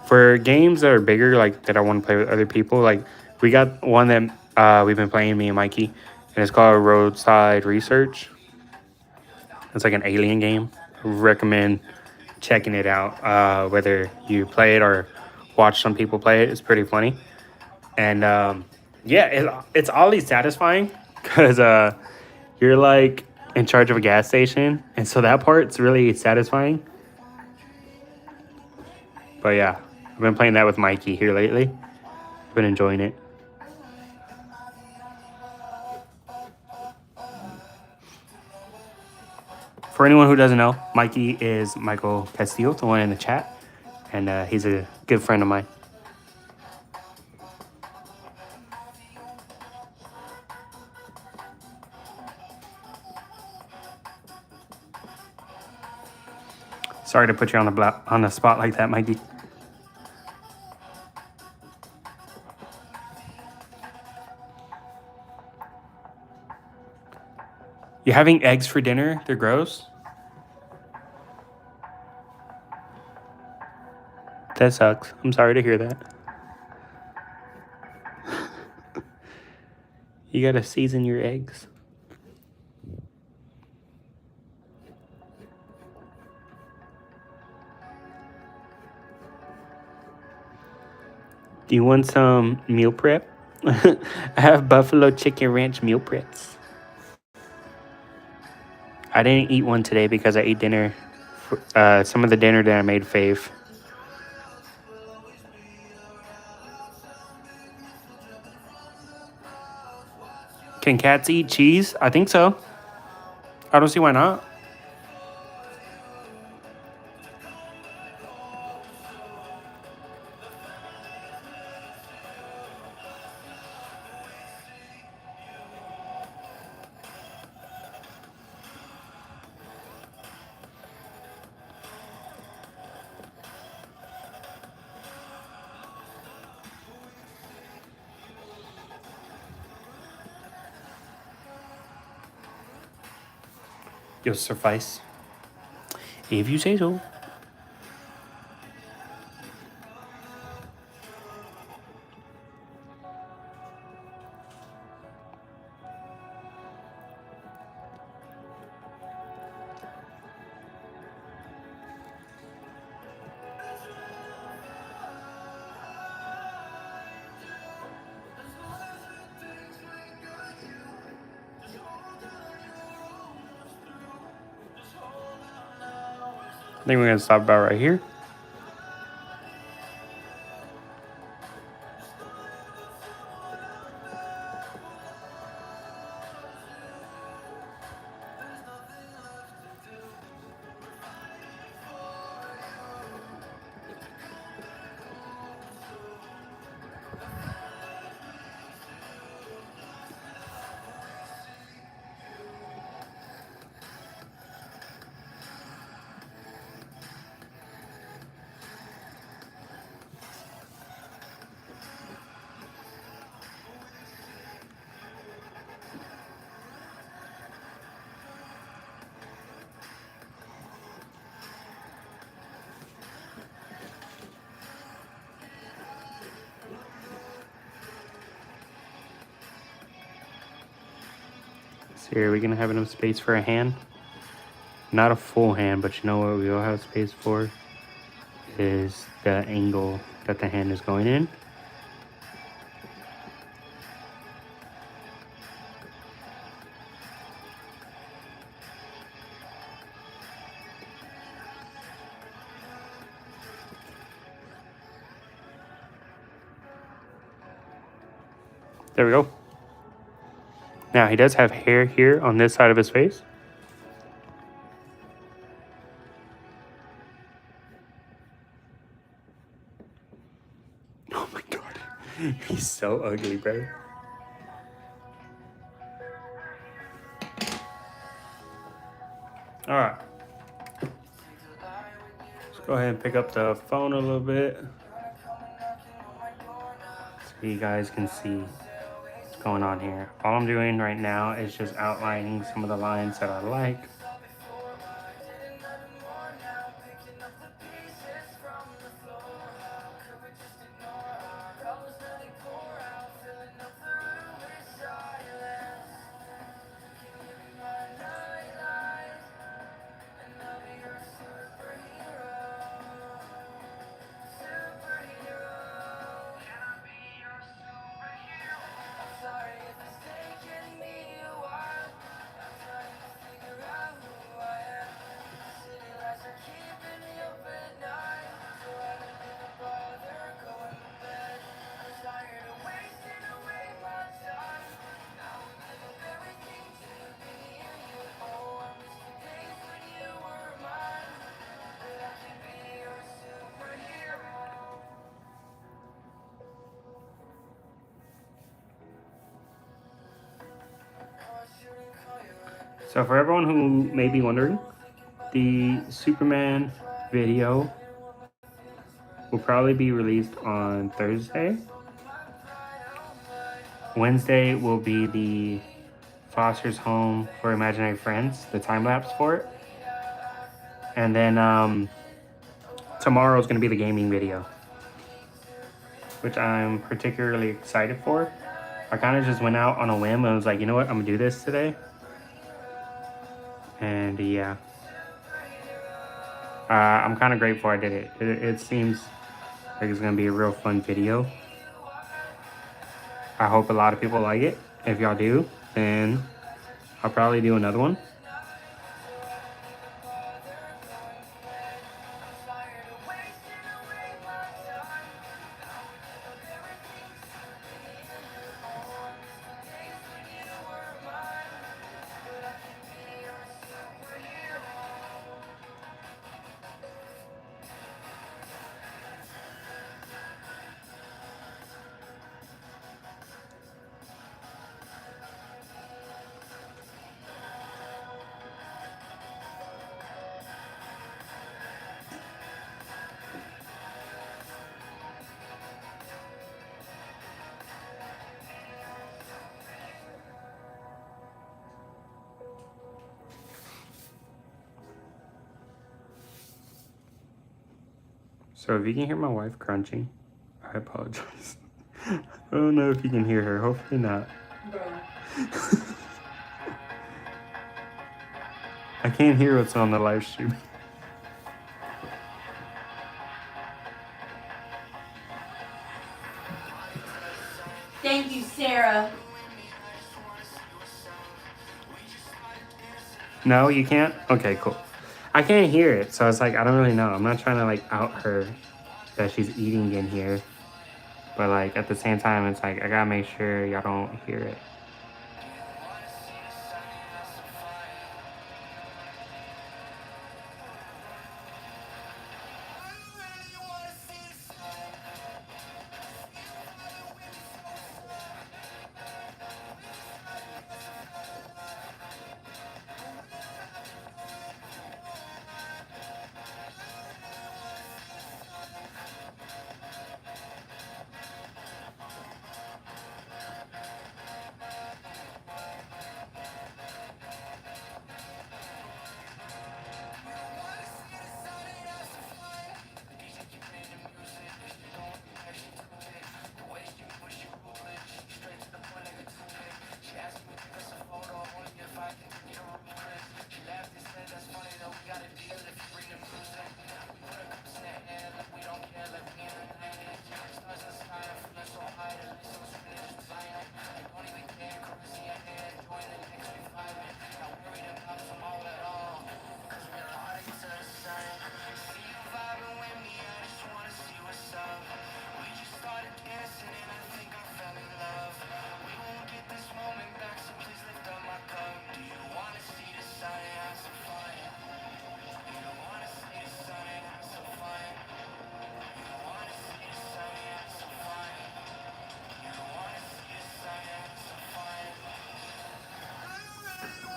for games that are bigger, like that I want to play with other people, like we got one that we've been playing, me and Mikey. And it's called Roadside Research. It's like an alien game. I recommend checking it out. Whether you play it or watch some people play it, it's pretty funny. And yeah, it's oddly satisfying because you're like in charge of a gas station, and so that part's really satisfying. But yeah, I've been playing that with Mikey here lately. I've been enjoying it. For anyone who doesn't know, Mikey is Michael Castillo, the one in the chat, and he's a good friend of mine. Sorry to put you on the spot like that, Mikey. You having eggs for dinner? They're gross. That sucks. I'm sorry to hear that. You gotta season your eggs. Do you want some meal prep? I have buffalo chicken ranch meal preps. I didn't eat one today because I ate dinner. Some of the dinner that I made fave. Can cats eat cheese? I think so. I don't see why not. You'll suffice. If you say so. I think we're gonna stop about right here. So here, are we gonna have enough space for a hand? Not a full hand, but you know what we will have space for is the angle that the hand is going in. There we go. Now, he does have hair here on this side of his face. Oh my god. He's so ugly, bro. Alright. Let's go ahead and pick up the phone a little bit, so you guys can see what's going on here. All I'm doing right now is just outlining some of the lines that I like. So for everyone who may be wondering, the Superman video will probably be released on Thursday. Wednesday will be the Foster's Home for Imaginary Friends, the time lapse for it. And then tomorrow is going to be the gaming video, which I'm particularly excited for. I kind of just went out on a whim and was like, you know what, I'm going to do this today. And yeah, I'm kind of grateful I did it. It seems like it's going to be a real fun video. I hope a lot of people like it. If y'all do, then I'll probably do another one. So if you can hear my wife crunching, I apologize. I don't know if you can hear her. Hopefully not. Bro. I can't hear what's on the live stream. Thank you, Sarah. No, you can't? Okay, cool. I can't hear it, so it's like, I don't really know. I'm not trying to like out her that she's eating in here. But like at the same time, it's like, I gotta make sure y'all don't hear it.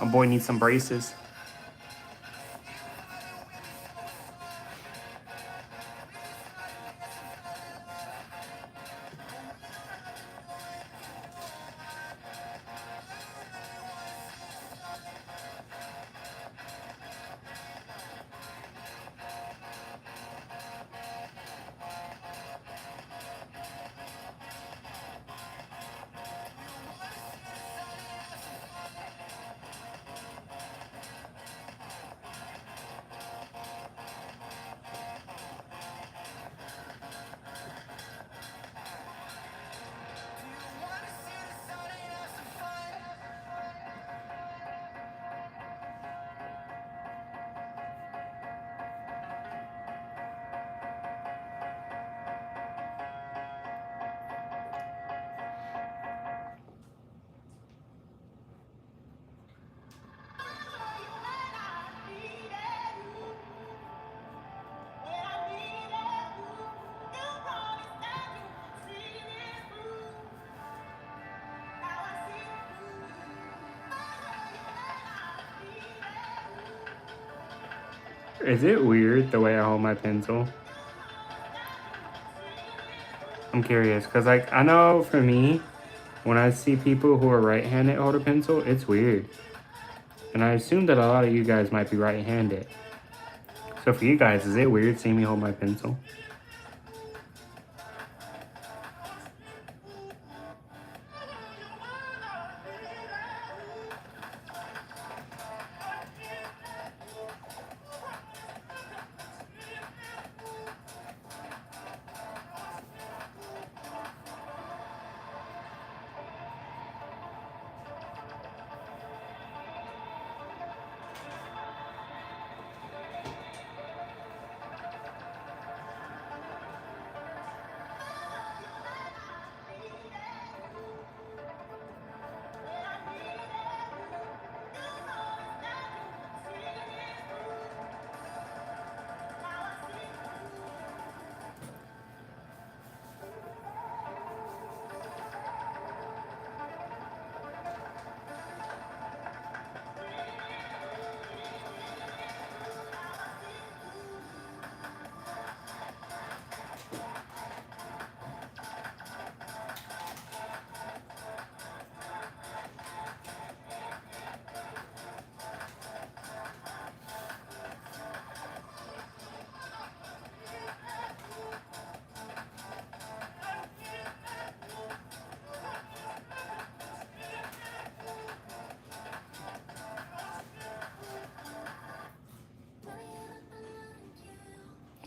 My boy needs some braces. Is it weird the way I hold my pencil? I'm curious, because like I know for me, when I see people who are right-handed hold a pencil, it's weird. And I assume that a lot of you guys might be right-handed. So for you guys, is it weird seeing me hold my pencil?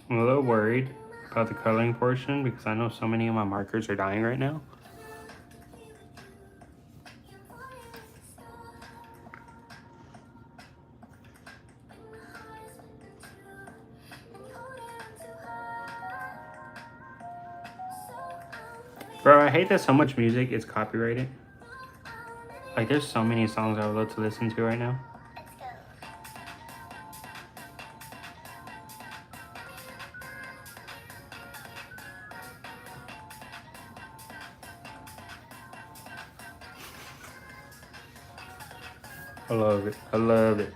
I'm a little worried about the coloring portion because I know so many of my markers are dying right now. Bro, I hate that so much music is copyrighted. Like, there's so many songs I would love to listen to right now. I love it. I love it.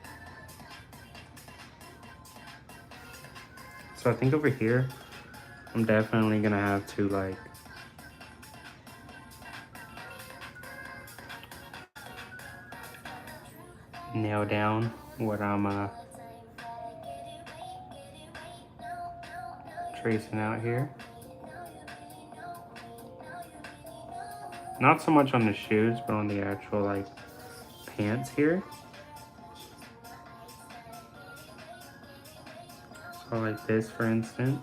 So I think over here, I'm definitely gonna have to like nail down what I'm tracing out here. Not so much on the shoes, but on the actual like pants here. So like this, for instance.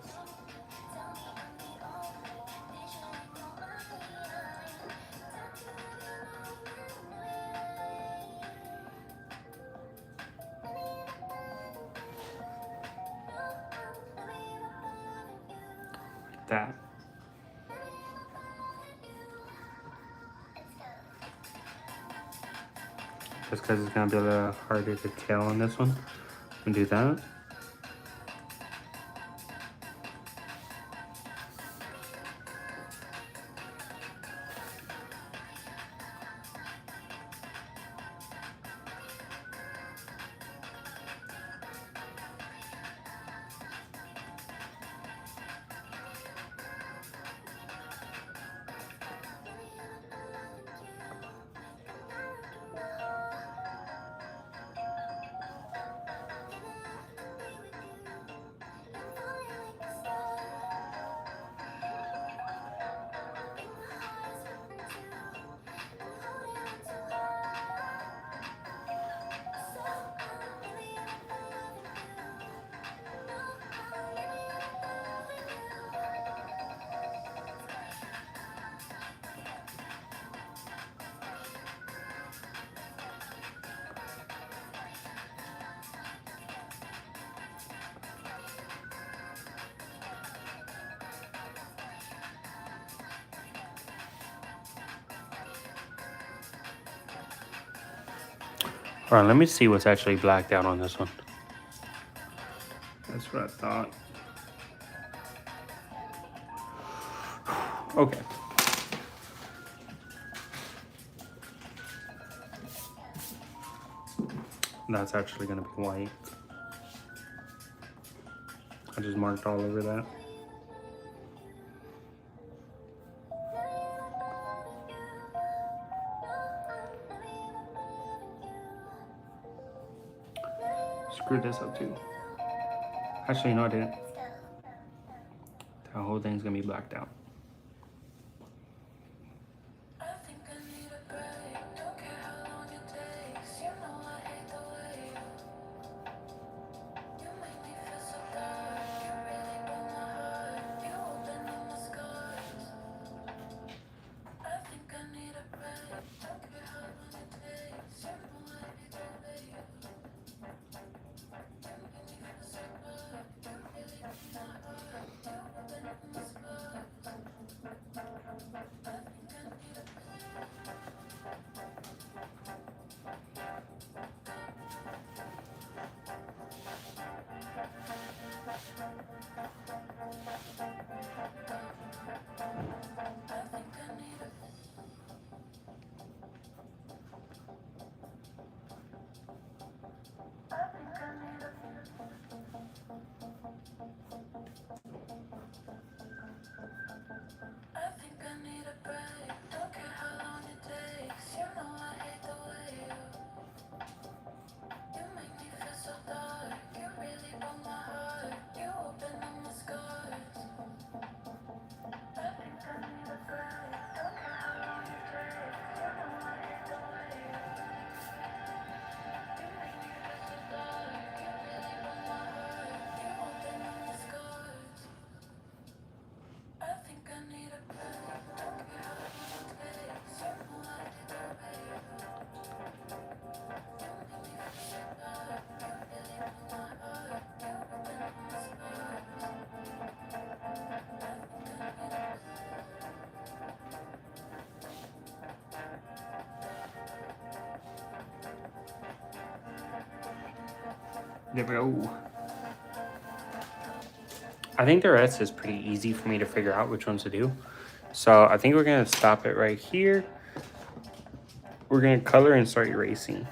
Like that. Just because it's gonna be a little harder to tell on this one. I'm gonna do that. All right, let me see what's actually blacked out on this one. That's what I thought. Okay. That's actually gonna be white. I just marked all over that. Screw this up too. Actually, no, I didn't. That whole thing's gonna be blacked out. There we go. I think the rest is pretty easy for me to figure out which ones to do. So I think we're gonna stop it right here. We're gonna color and start erasing.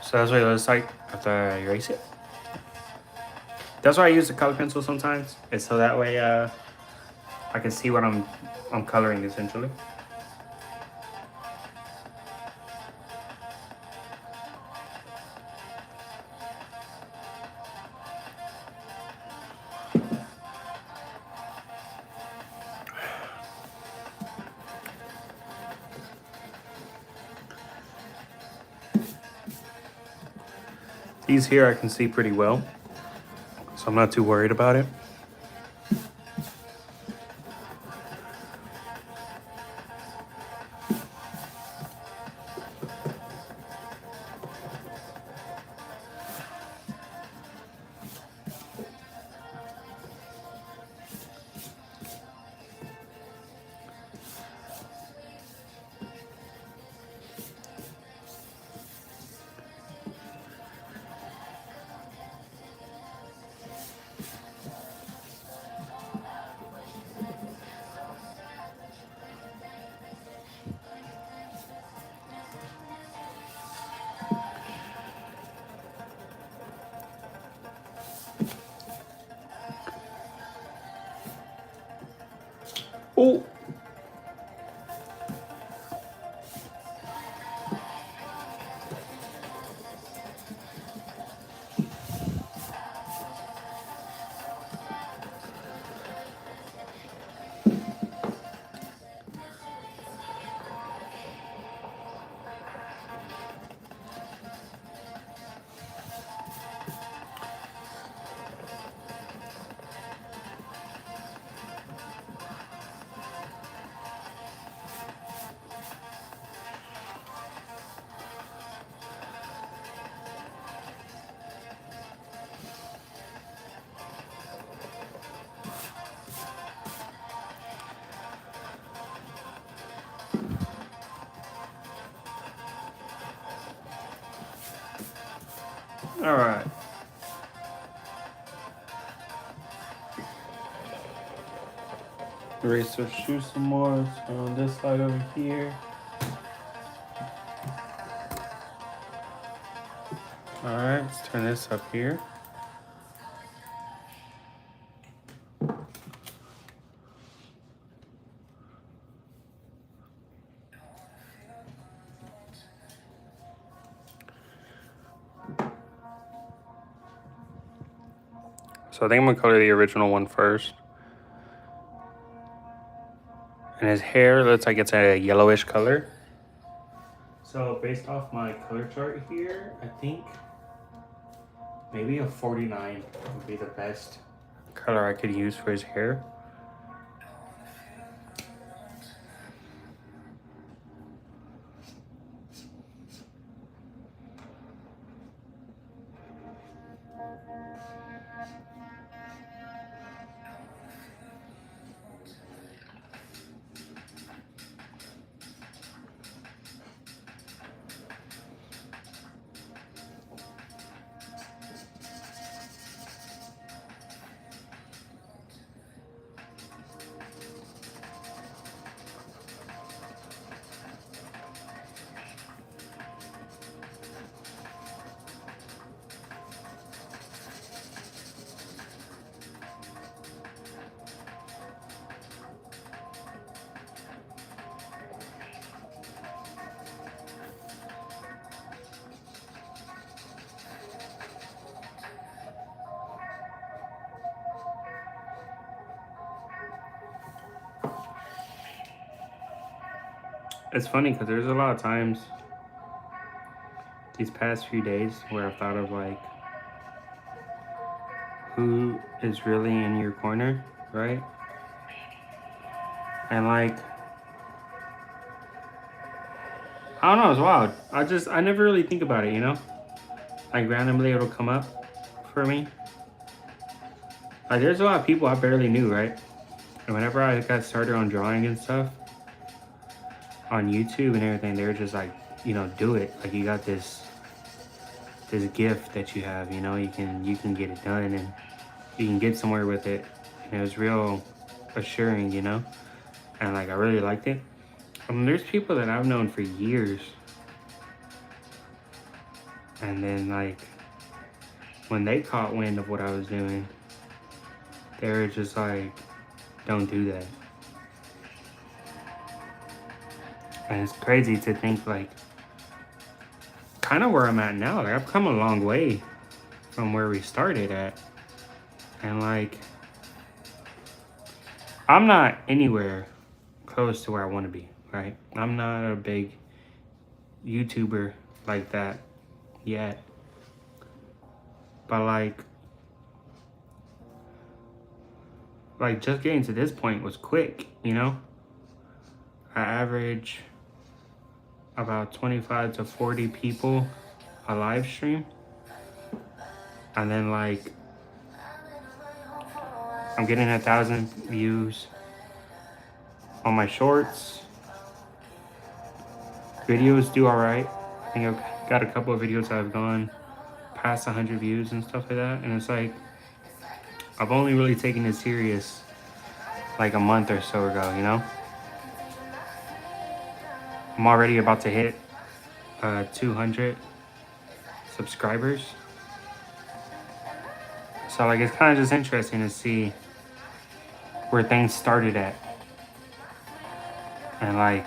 So that's what it looks like after I erase it. That's why I use the color pencil sometimes. It's so that way I can see what I'm coloring essentially. These here I can see pretty well, so I'm not too worried about it. Oh. All right. Erase our shoes some more. Let's go on this side over here. All right, let's turn this up here. So I think I'm gonna color the original one first. And his hair looks like it's a yellowish color. So based off my color chart here, I think maybe a 49 would be the best color I could use for his hair. It's funny because there's a lot of times these past few days where I've thought of like who is really in your corner, right? And like, I don't know, it's wild. I never really think about it, you know? Like randomly it'll come up for me. Like there's a lot of people I barely knew, right? And whenever I got started on drawing and stuff on YouTube and everything, they were just like, you know, do it. Like you got this gift that you have, you know, you can get it done and you can get somewhere with it. And it was real assuring, you know? And like I really liked it. There's people that I've known for years. And then like when they caught wind of what I was doing, they were just like, don't do that. And it's crazy to think like kind of where I'm at now. Like I've come a long way from where we started at. And like I'm not anywhere close to where I want to be, right? I'm not a big YouTuber like that yet. But like just getting to this point was quick, you know? I average about 25 to 40 people a live stream. And then like I'm getting 1,000 views on my shorts. Videos do all right. I think I've got a couple of videos that have gone past 100 views and stuff like that. And it's like, I've only really taken it serious like a month or so ago, you know? I'm already about to hit 200 subscribers. So like, it's kind of just interesting to see where things started at And like,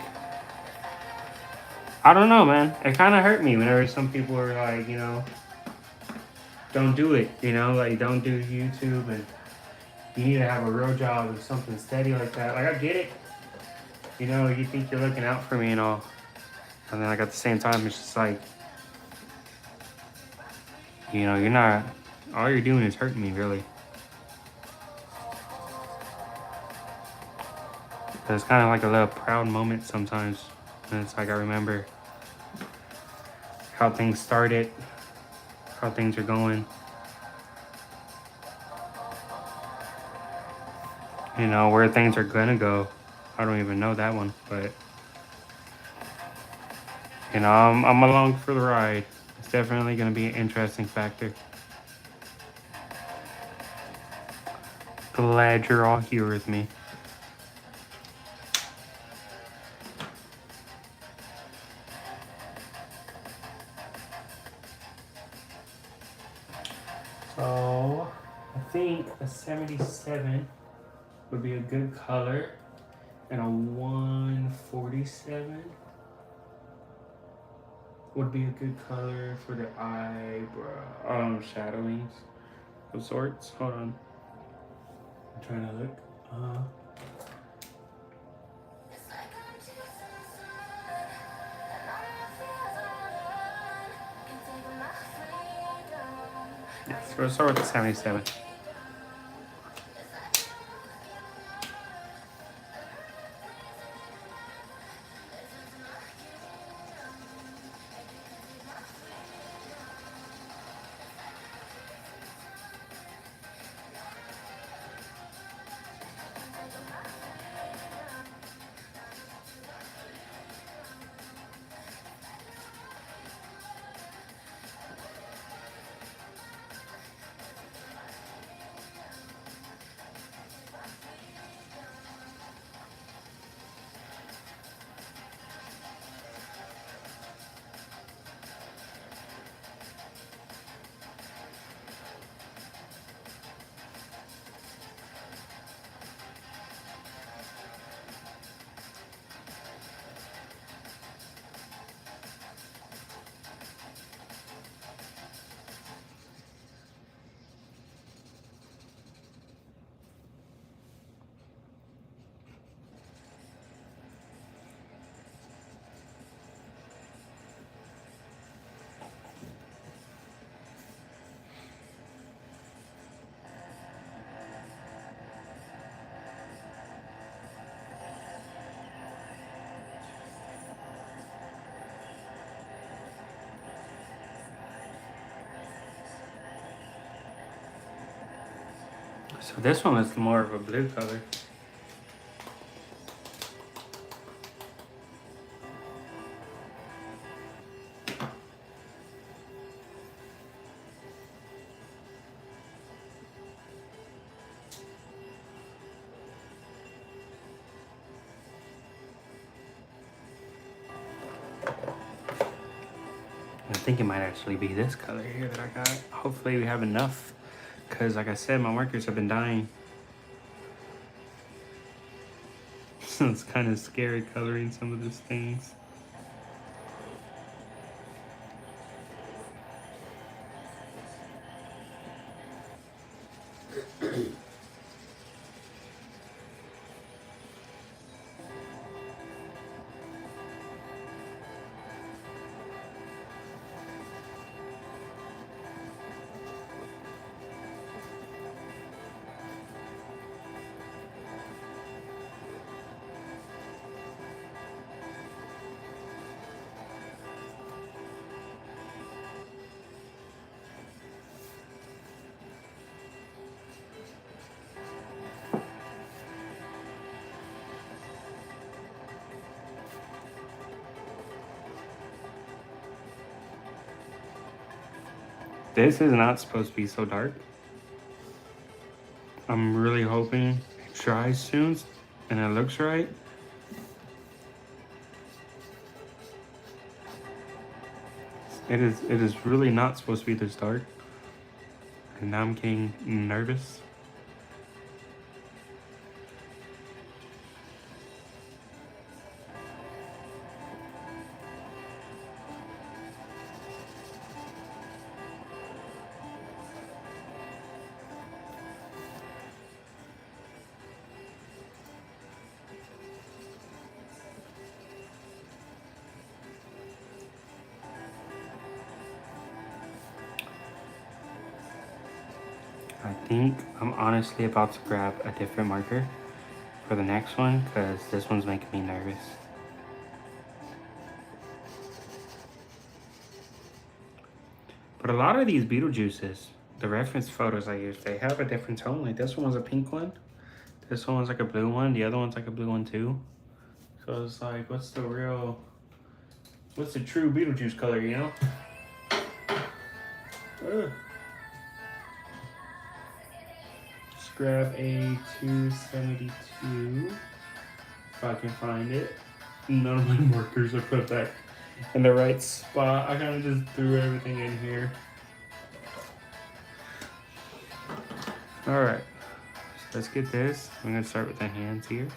I don't know, man. It kind of hurt me whenever some people were like, you know, don't do it. You know, like don't do YouTube, and you need to have a real job and something steady like that. Like I get it. You know, you think you're looking out for me and all, and then like at the same time, it's just like, you know, you're not. All you're doing is hurting me, really. It's kind of like a little proud moment sometimes. And it's like I remember how things started, how things are going. You know, where things are gonna go. I don't even know that one, but you know, I'm along for the ride. It's definitely gonna be an interesting factor. Glad you're all here with me. So I think a 77 would be a good color, and a 147 would be a good color for the eyebrow shadowings of sorts. Hold on, I'm trying to look. Yes, we'll start with the 77. So this one is more of a blue color. I think it might actually be this color here that I got. Hopefully we have enough, because like I said, my markers have been dying. So it's kind of scary coloring some of these things. This is not supposed to be so dark. I'm really hoping it dries soon and it looks right. It is really not supposed to be this dark. And now I'm getting nervous. think I'm honestly about to grab a different marker for the next one because this one's making me nervous. But a lot of these Beetlejuices, the reference photos I use, they have a different tone. Like this one was a pink one. This one was like a blue one. The other one's like a blue one too. So it's like, what's the true Beetlejuice color, you know? Ugh. Let's grab a 272 if I can find it. None of my markers are put back in the right spot. I kind of just threw everything in here. All right, so let's get this. I'm gonna start with the hands here.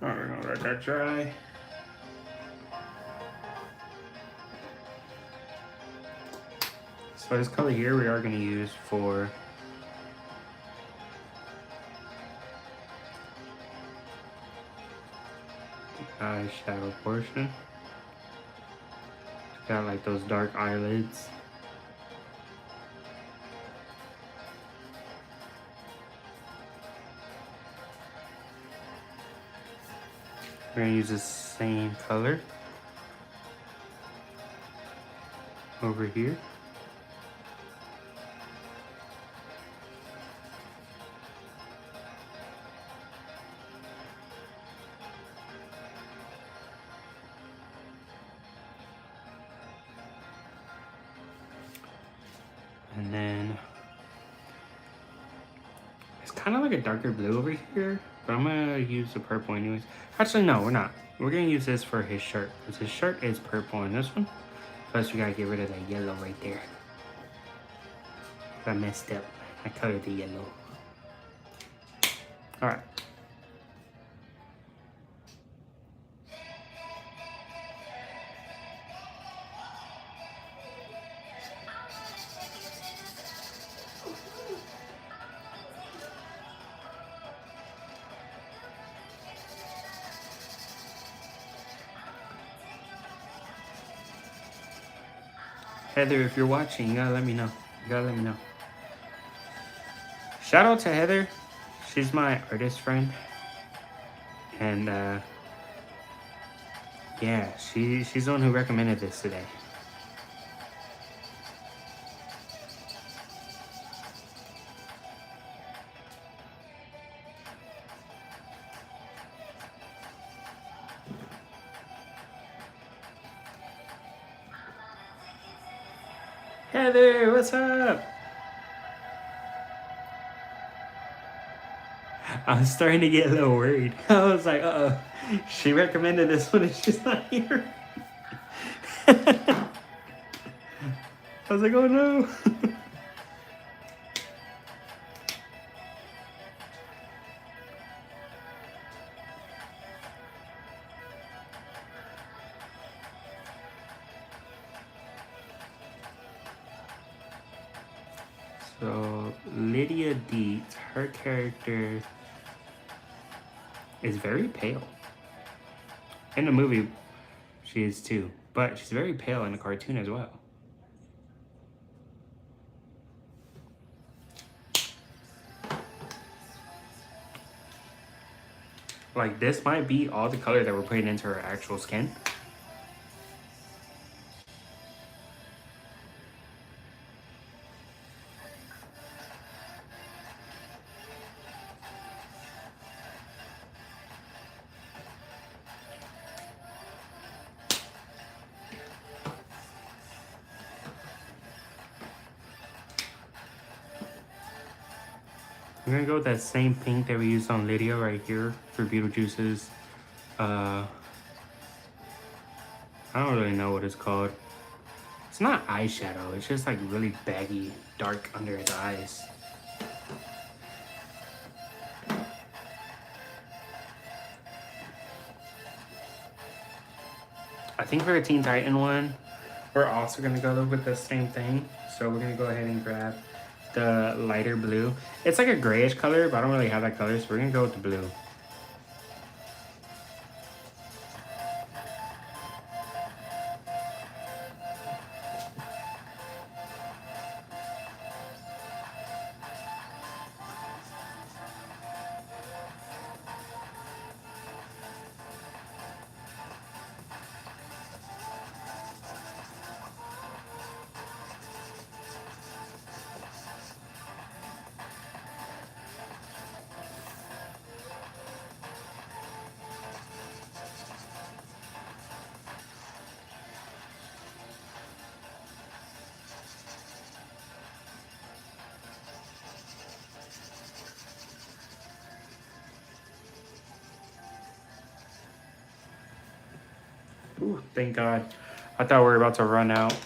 All right, we're gonna let that dry. So this color here we are gonna use for the eyeshadow portion. It's got like those dark eyelids. We're gonna use the same color over here. And then it's kind of like a darker blue over here, but I'm gonna use the purple anyways. Actually, no, we're not. We're gonna use this for his shirt, because his shirt is purple in this one. Plus, we gotta get rid of that yellow right there. I messed up. I colored the yellow. All right. Heather, if you're watching, you gotta let me know. You gotta let me know. Shout out to Heather. She's my artist friend. And yeah, she's the one who recommended this today. Heather, what's up? I was starting to get a little worried. I was like, uh-oh, she recommended this one and she's not here. I was like, oh no. So Lydia Dietz, her character is very pale. In the movie, she is too, but she's very pale in the cartoon as well. Like, this might be all the color that we're putting into her actual skin. We're gonna go with that same pink that we used on Lydia right here for Beetlejuice's, I don't really know what it's called. It's not eyeshadow, it's just like really baggy, dark under his eyes. I think for a Teen Titan one, we're also gonna go with the same thing. So we're gonna go ahead and grab the lighter blue. It's like a grayish color, but I don't really have that color, so we're gonna go with the blue. Ooh, thank God. I thought we were about to run out.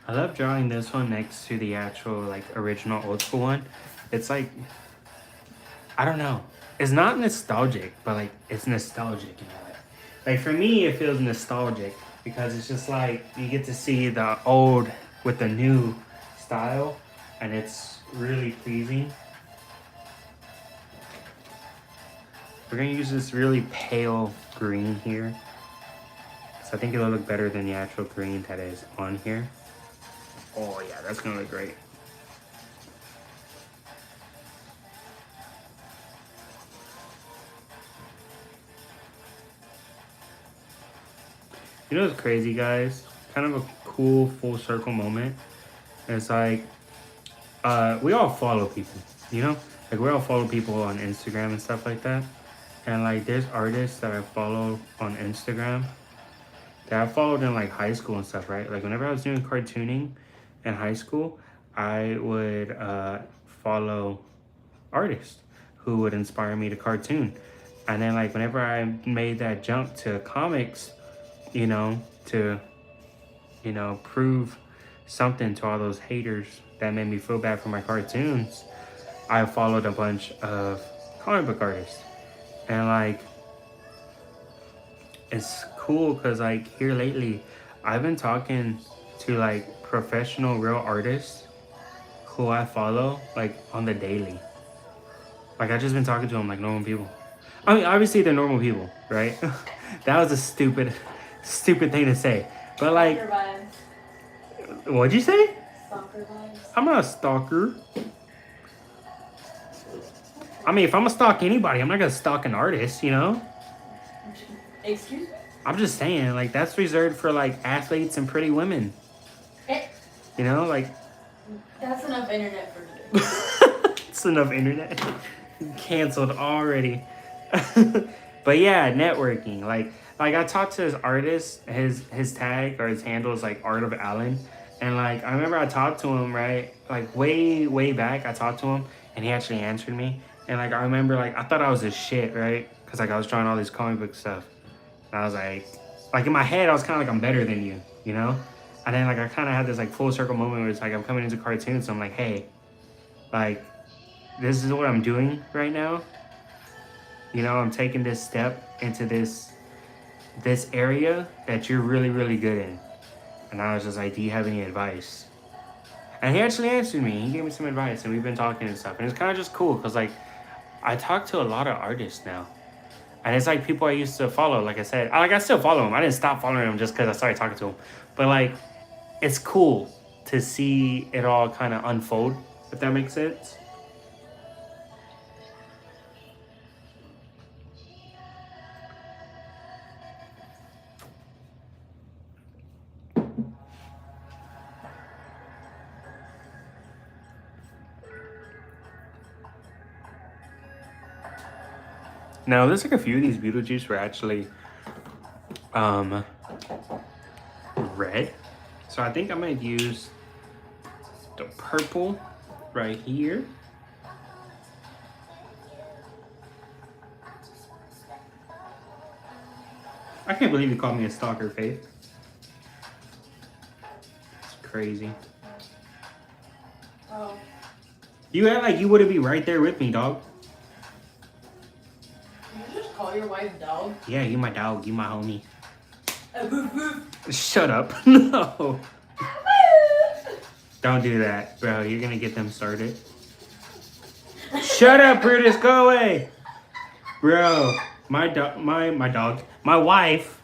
I love drawing this one next to the actual, like, original old school one. It's like, I don't know. It's not nostalgic, but like, it's nostalgic in a way. Like, for me, it feels nostalgic because it's just like, you get to see the old with the new style, and it's really pleasing. We're gonna use this really pale green here. So I think it'll look better than the actual green that is on here. Oh yeah, that's gonna look great. You know what's crazy, guys? Kind of a cool full circle moment. It's like, we all follow people, you know? Like, we all follow people on Instagram and stuff like that. And like, there's artists that I follow on Instagram that I followed in like high school and stuff, right? Like, whenever I was doing cartooning in high school, I would follow artists who would inspire me to cartoon. And then like, whenever I made that jump to comics, you know, to, you know, prove something to all those haters that made me feel bad for my cartoons, I followed a bunch of comic book artists. And like, it's cool because like, here lately, I've been talking to like professional real artists who I follow like on the daily. Like, I've just been talking to them like normal people. I mean, obviously they're normal people, right? That was a stupid thing to say. But like, what'd you say? Stalker vibes. I'm not a stalker. I mean, if I'm gonna stalk anybody, I'm not gonna stalk an artist, you know? Excuse me? I'm just saying, like, that's reserved for like athletes and pretty women. You know, like, That's enough internet for today. it's enough internet. Canceled already. But yeah, networking. Like I talked to his artist, his tag or his handle is like Art of Allen. And like, I remember I talked to him, right? Like way back, I talked to him and he actually answered me. And like, I remember like, I thought I was his shit, right? Because like I was drawing all this comic book stuff. And I was like in my head, I was kind of like, I'm better than you, you know? And then like I kind of had this like full circle moment where it's like I'm coming into cartoons. So I'm like, hey, like this is what I'm doing right now. You know, I'm taking this step into this area that you're really, really good in. And I was just like, do you have any advice? And he actually answered me. He gave me some advice and we've been talking and stuff. And it's kind of just cool because like I talk to a lot of artists now. And it's like people I used to follow, like I said. I still follow them. I didn't stop following them just because I started talking to them. But like, it's cool to see it all kind of unfold, if that makes sense. Now, there's like a few of these Beetlejuice were actually red. So I think I might use the purple right here. I can't believe you called me a stalker, Faith. It's crazy. Oh. You act like you wouldn't be right there with me, dog. Did you just call your wife dog? Yeah, you my dog. You my homie. Woof woof. Shut up. No. Don't do that, bro. You're gonna get them started. Shut up, Brutus. Go away. Bro, my dog, my wife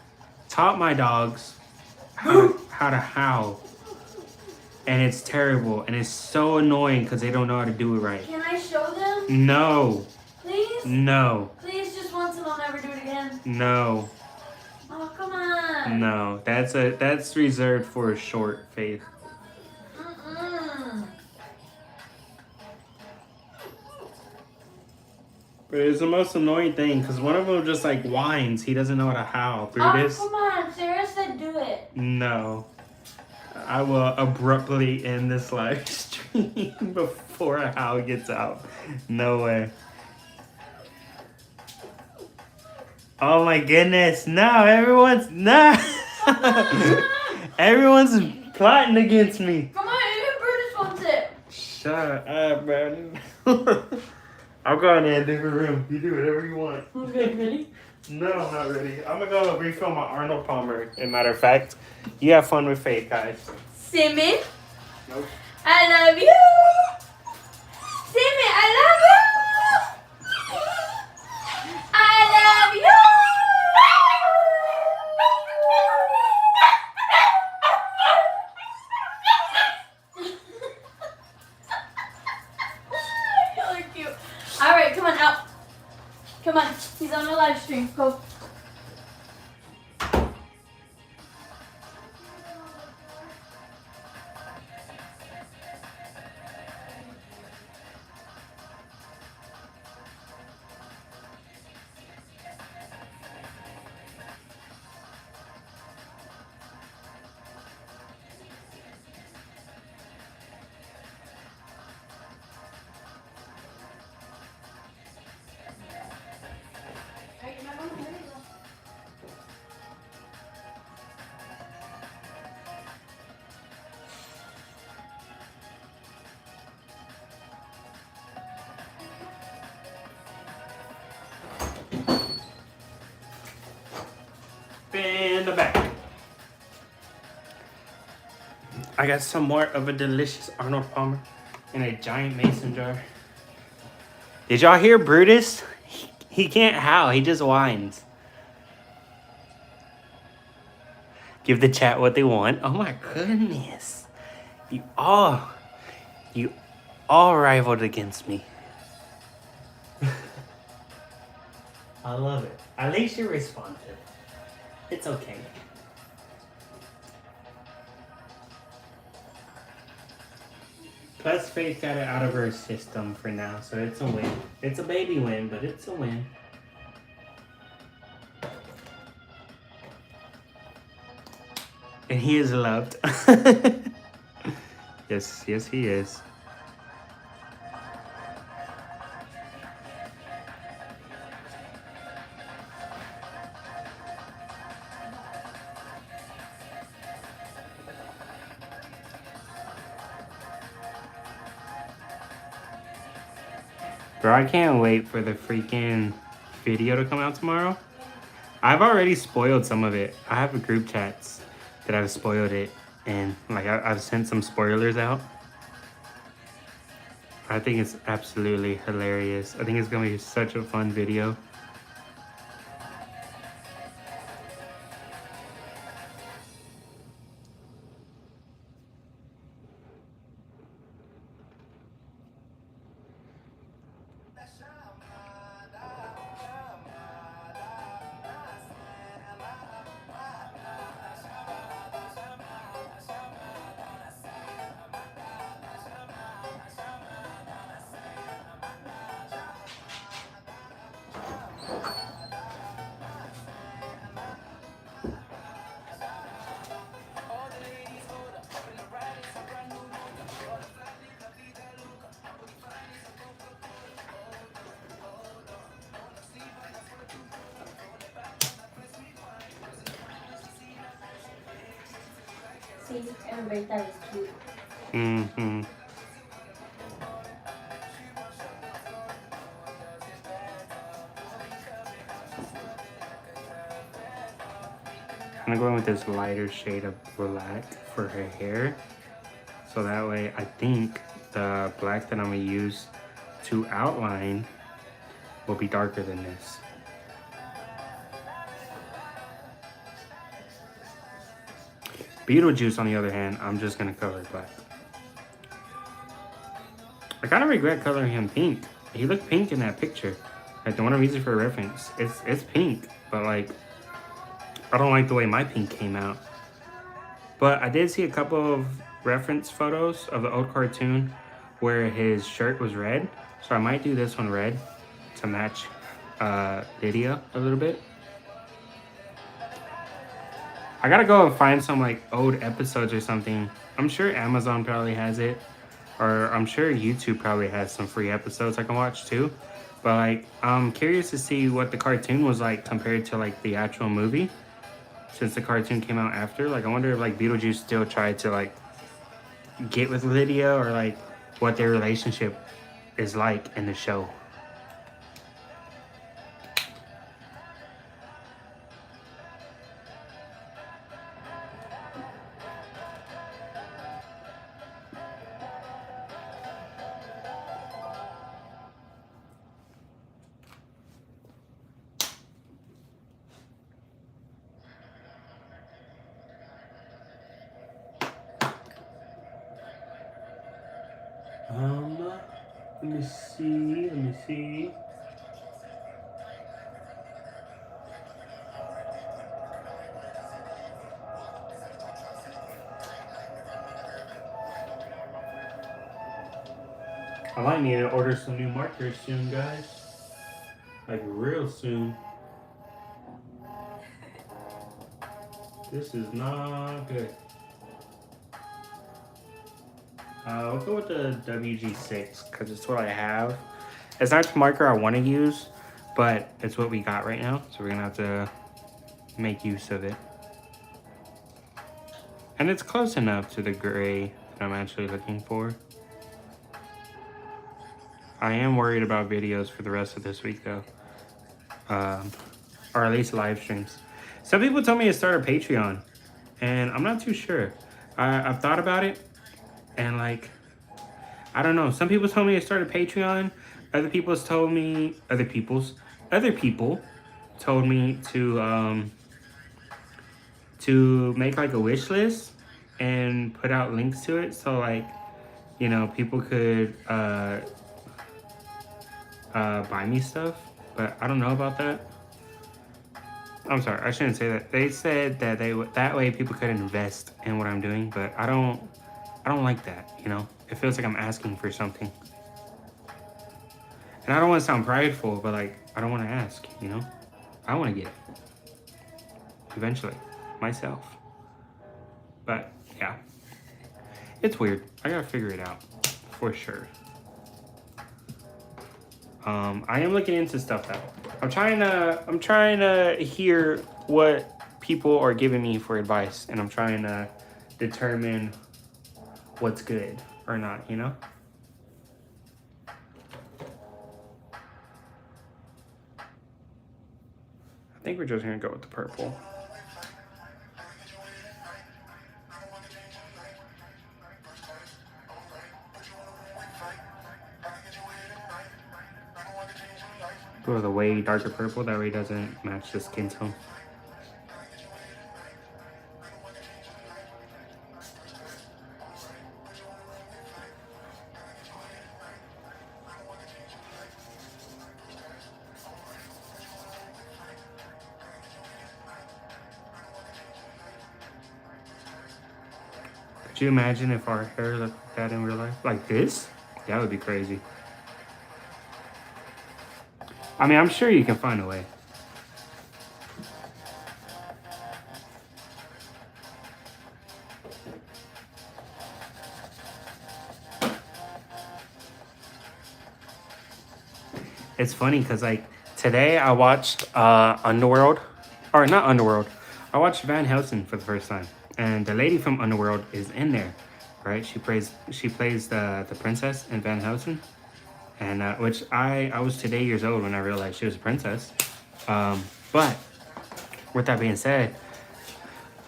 taught my dogs how to howl. And it's terrible. And it's so annoying because they don't know how to do it right. Can I show them? No. Please? No. Please, just once and I'll never do it again. No. Oh, come on. No. That's reserved for a short, Faith. But it's the most annoying thing because one of them just like whines. He doesn't know how to howl. Brutus. Oh, come on. Sarah said do it. No. I will abruptly end this live stream before a howl gets out. No way. Oh my goodness. No, everyone's everyone's plotting against me. Come on, even Brutus wants it. Shut up, bro. I'll go in there a different room. You do whatever you want. Okay, ready? No, I'm not ready. I'm gonna go refill my Arnold Palmer. As a matter of fact, you have fun with Faith, guys. Simon, Nope. I love you. Simon, I love you. I love you. You're cute. All right, come on out. Come on, he's on the live stream. Go. In the back. I got some more of a delicious Arnold Palmer in a giant mason jar. Did y'all hear Brutus? He can't howl, he just whines. Give the chat what they want. Oh my goodness. You all rivaled against me. I love it. At least you're responsive. It's okay. Plus, Faith got it out of her system for now, so it's a win. It's a baby win, but it's a win. And he is loved. Yes, he is. Bro, I can't wait for the freaking video to come out tomorrow. I've already spoiled some of it. I have a group chats that I've spoiled it, and like I've sent some spoilers out. I think it's absolutely hilarious. I think it's gonna be such a fun video. See, everybody thought it was cute. Mm-hmm. I'm gonna go in with this lighter shade of black for her hair. So that way, I think the black that I'm gonna use to outline will be darker than this. Beetlejuice, on the other hand, I'm just gonna color black. I kind of regret coloring him pink. He looked pink in that picture. Like the one I'm using for reference, it's pink, but like I don't like the way my pink came out. But I did see a couple of reference photos of the old cartoon where his shirt was red, so I might do this one red to match Lydia a little bit. I gotta go and find some like old episodes or something. I'm sure Amazon probably has it, or I'm sure YouTube probably has some free episodes I can watch too. But like, I'm curious to see what the cartoon was like compared to like the actual movie, since the cartoon came out after. Like, I wonder if like Beetlejuice still tried to like get with Lydia, or like what their relationship is like in the show. Let me see. I might need to order some new markers soon, guys. Like real soon. This is not good. We'll go with the WG6 because it's what I have. It's not the marker I want to use, but it's what we got right now. So we're gonna have to make use of it. And it's close enough to the gray that I'm actually looking for. I am worried about videos for the rest of this week though. Or at least live streams. Some people told me to start a Patreon, and I'm not too sure. I've thought about it, and like, I don't know. Some people told me to start a Patreon. Other people told me to make like a wish list and put out links to it, so like, you know, people could buy me stuff. But I don't know about that. I'm sorry, I shouldn't say that. They said that that way people could invest in what I'm doing, but I don't like that, you know? It feels like I'm asking for something. And I don't want to sound prideful, but like, I don't want to ask, you know? I want to get it. Eventually. Myself. But, yeah. It's weird. I gotta figure it out. For sure. I am looking into stuff though. I'm trying to hear what people are giving me for advice, and I'm trying to determine what's good or not, you know? I think we're just gonna go with the purple. Go with a way darker purple, that way it doesn't match the skin tone. Could you imagine if our hair looked like that in real life? Like this? That would be crazy. I mean, I'm sure you can find a way. It's funny because like today I watched Underworld, or not Underworld. I watched Van Helsing for the first time, and the lady from Underworld is in there, right? She plays the princess in Van Helsing, and which I was today years old when I realized she was a princess. But with that being said,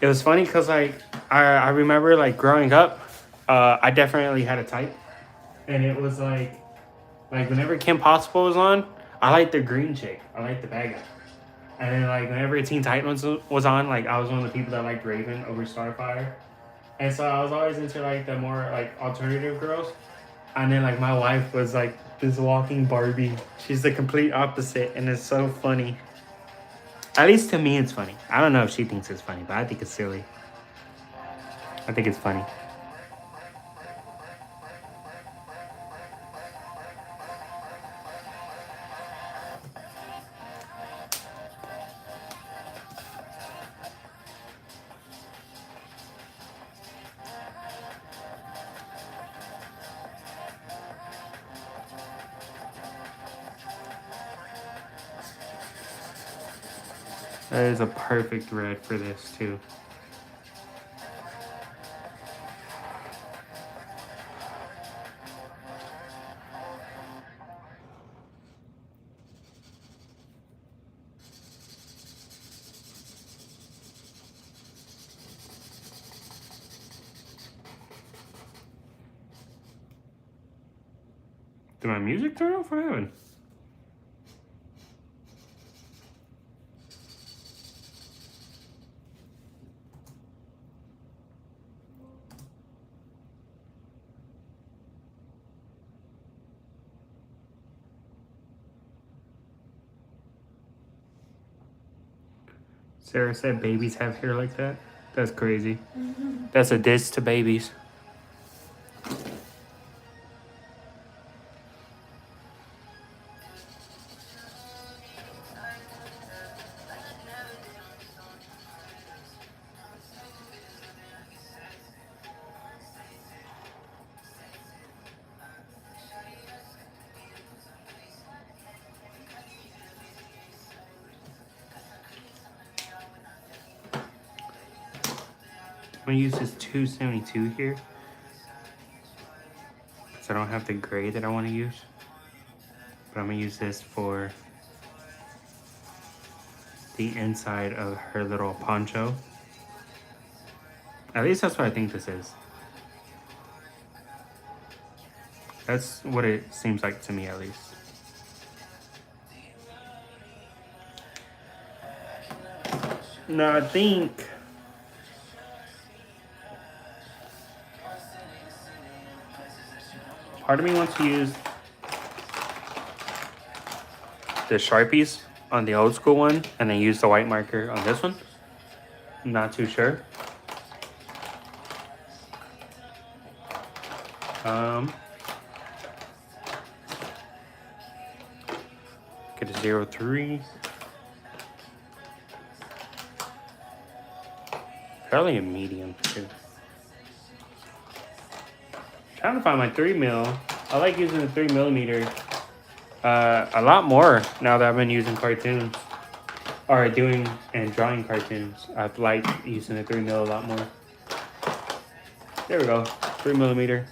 it was funny because like I remember like growing up, I definitely had a type, and it was like whenever Kim Possible was on, I liked the green chick. I liked the bad guy. And then like whenever Teen Titans was on, like I was one of the people that liked Raven over Starfire. And so I was always into like the more like alternative girls. And then like my wife was like this walking Barbie. She's the complete opposite, and it's so funny. At least to me, it's funny. I don't know if she thinks it's funny, but I think it's silly. I think it's funny. That is a perfect red for this too. Did my music turn off? What happened? Sarah said babies have hair like that. That's crazy. That's a diss to babies. I'm gonna use this 272 here, because I don't have the gray that I want to use. But I'm gonna use this for the inside of her little poncho. At least that's what I think this is. That's what it seems like to me, at least. Now I think part of me wants to use the Sharpies on the old school one and then use the white marker on this one. I'm not too sure. Get a 03. Probably a medium too. Trying to find my 3mm. I like using the 3mm a lot more now that I've been using cartoons or doing and drawing cartoons. I've liked using the 3mm a lot more. There we go, 3mm.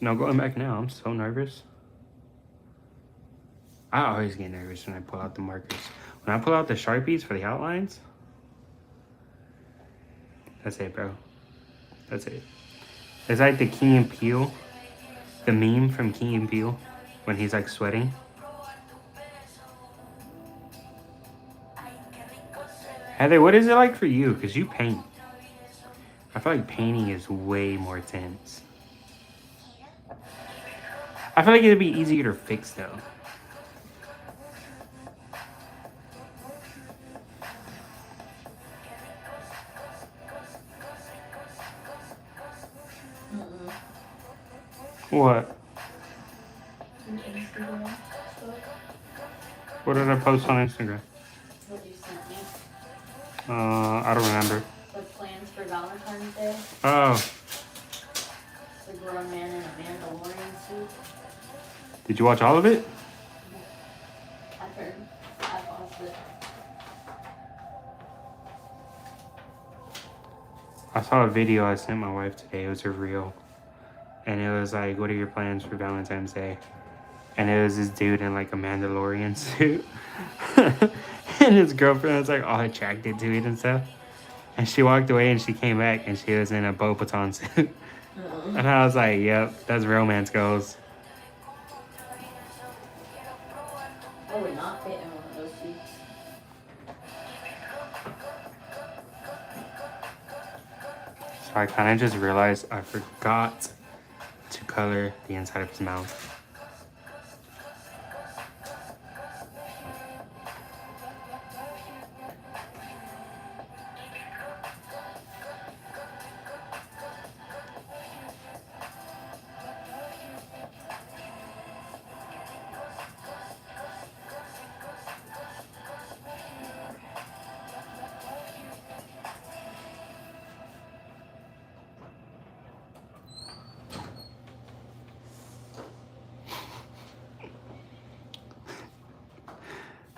No going back now. I'm so nervous. I always get nervous when I pull out the markers. When I pull out the Sharpies for the outlines, that's it, bro. That's it. It's like the Key and Peele, the meme from Key and Peele, when he's like sweating. Heather, what is it like for you? Because you paint. I feel like painting is way more tense. I feel like it'd be easier to fix though. What? Instagram. What did I post on Instagram? What you sent me. I don't remember. The plans for Valentine's Day. Oh. The grown man in a Mandalorian suit. Did you watch all of it? I paused it. I saw a video I sent my wife today. It was a reel. And it was like, what are your plans for Valentine's Day? And it was this dude in like a Mandalorian suit. And his girlfriend was like all attracted to it and stuff. And she walked away and she came back and she was in a Bo-Katan suit. And I was like, yep, that's romance goals. I would not fit in one of those suits. So I kind of just realized I forgot to color the inside of his mouth.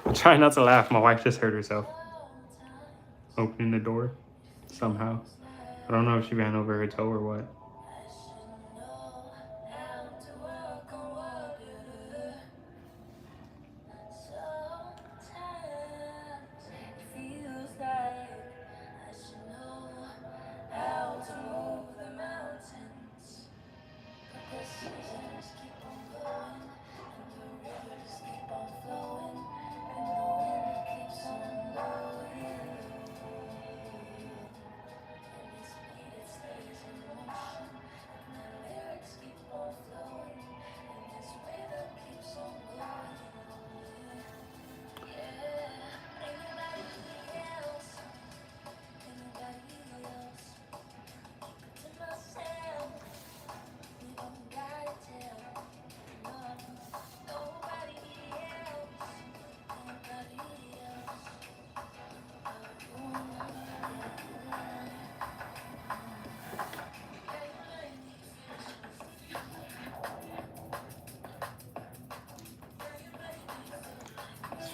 I'm trying not to laugh. My wife just hurt herself opening the door somehow. I don't know if she ran over her toe or what.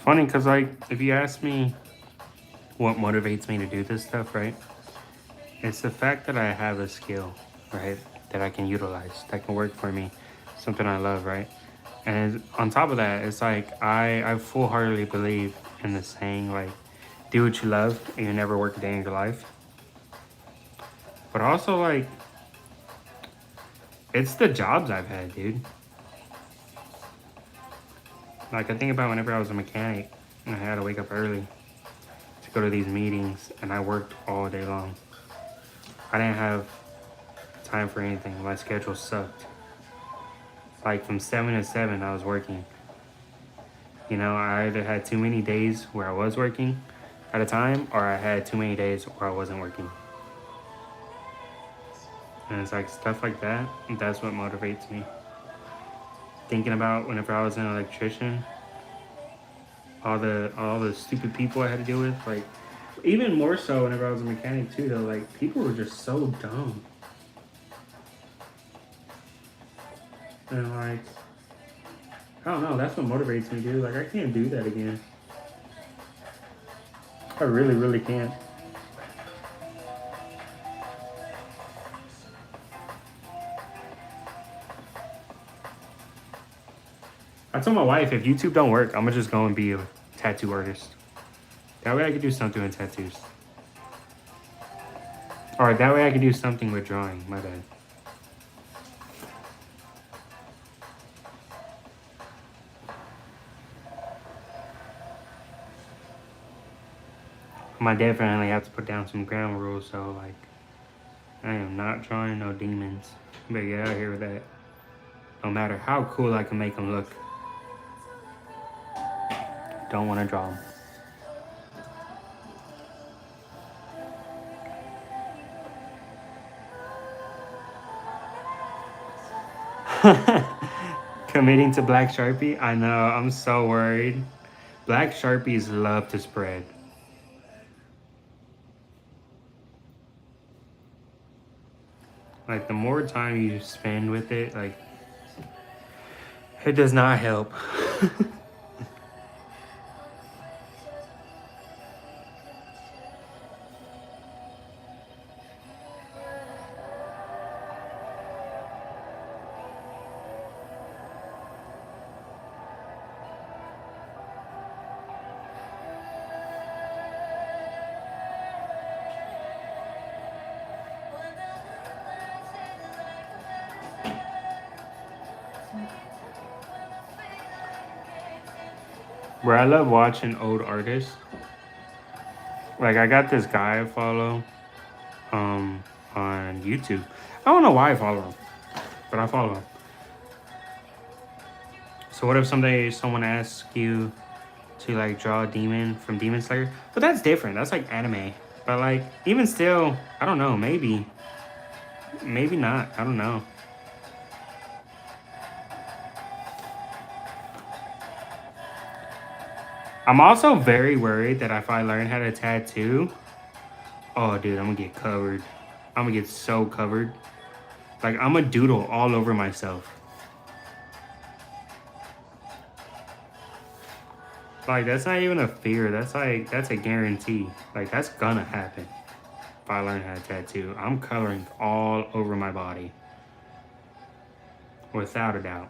Funny because like if you ask me what motivates me to do this stuff, right, it's the fact that I have a skill, right, that I can utilize, that can work for me, something I love, right? And on top of that, it's like I full-heartedly believe in the saying like, do what you love and you never work a day in your life. But also like, it's the jobs I've had, dude. Like, I think about whenever I was a mechanic and I had to wake up early to go to these meetings and I worked all day long. I didn't have time for anything. My schedule sucked. Like, from 7 to 7, I was working. You know, I either had too many days where I was working at a time or I had too many days where I wasn't working. And it's like stuff like that, that's what motivates me. Thinking about whenever I was an electrician, all the stupid people I had to deal with, like even more so whenever I was a mechanic too though, like people were just so dumb. And like, I don't know, that's what motivates me, dude. Like I can't do that again. I really, really can't. I told my wife, if YouTube don't work, I'm gonna just go and be a tattoo artist. That way I could do something with tattoos. Or that way I could do something with drawing. My bad. I definitely have to put down some ground rules, so like, I am not drawing no demons. You better get out of here with that. No matter how cool I can make them look. Don't want to draw them. Committing to Black Sharpie? I know, I'm so worried. Black Sharpies love to spread. Like, the more time you spend with it, like, it does not help. Where I love watching old artists. Like, I got this guy I follow on YouTube. I don't know why I follow him, but I follow him. So what if someday someone asks you to like draw a demon from Demon Slayer? But that's different. That's like anime. But like, even still, I don't know. Maybe not. I don't know. I'm also very worried that if I learn how to tattoo, oh dude, I'm gonna get covered. I'm gonna get so covered. Like, I'm gonna doodle all over myself. Like, that's not even a fear. That's like, that's a guarantee. Like, that's gonna happen if I learn how to tattoo. I'm coloring all over my body. Without a doubt.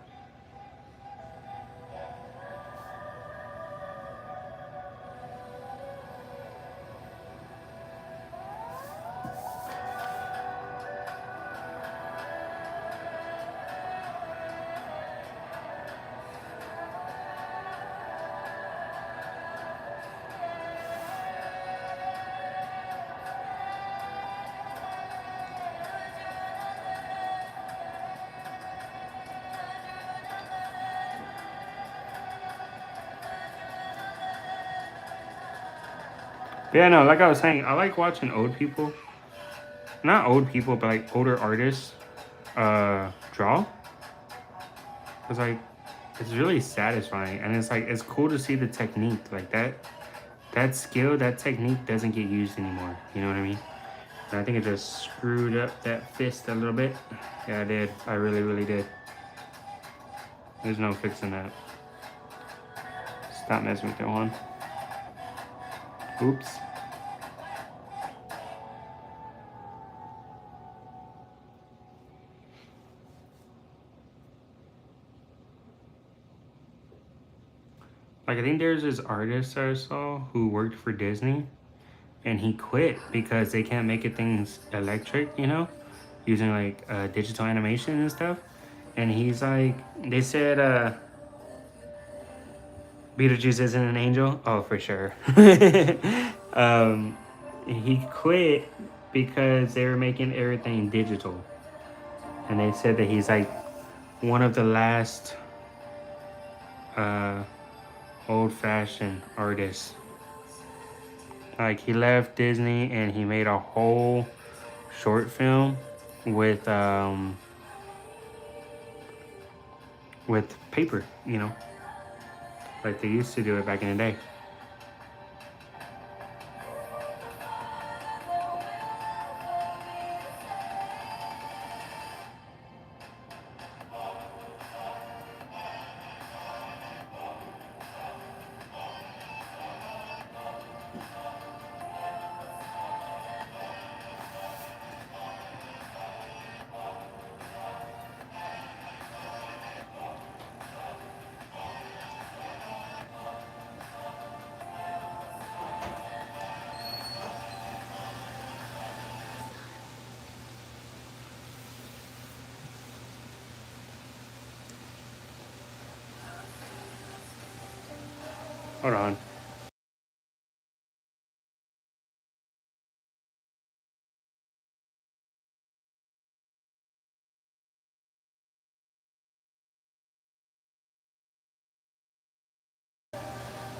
But yeah, no, like I was saying, I like watching old people. Not old people, but like older artists draw. It's like, it's really satisfying. And it's like, it's cool to see the technique. Like that skill, that technique doesn't get used anymore. You know what I mean? And I think it just screwed up that fist a little bit. Yeah, I did. I really, really did. There's no fixing that. Stop messing with that one. Oops. Like, I think there's this artist I saw who worked for Disney, and he quit because they can't make it things electric, you know, using like digital animation and stuff. And he's like, they said Beetlejuice isn't an angel. Oh, for sure. He quit because they were making everything digital, and they said that he's like one of the last old-fashioned artists. Like, he left Disney and he made a whole short film with paper, you know, like they used to do it back in the day. Hold on.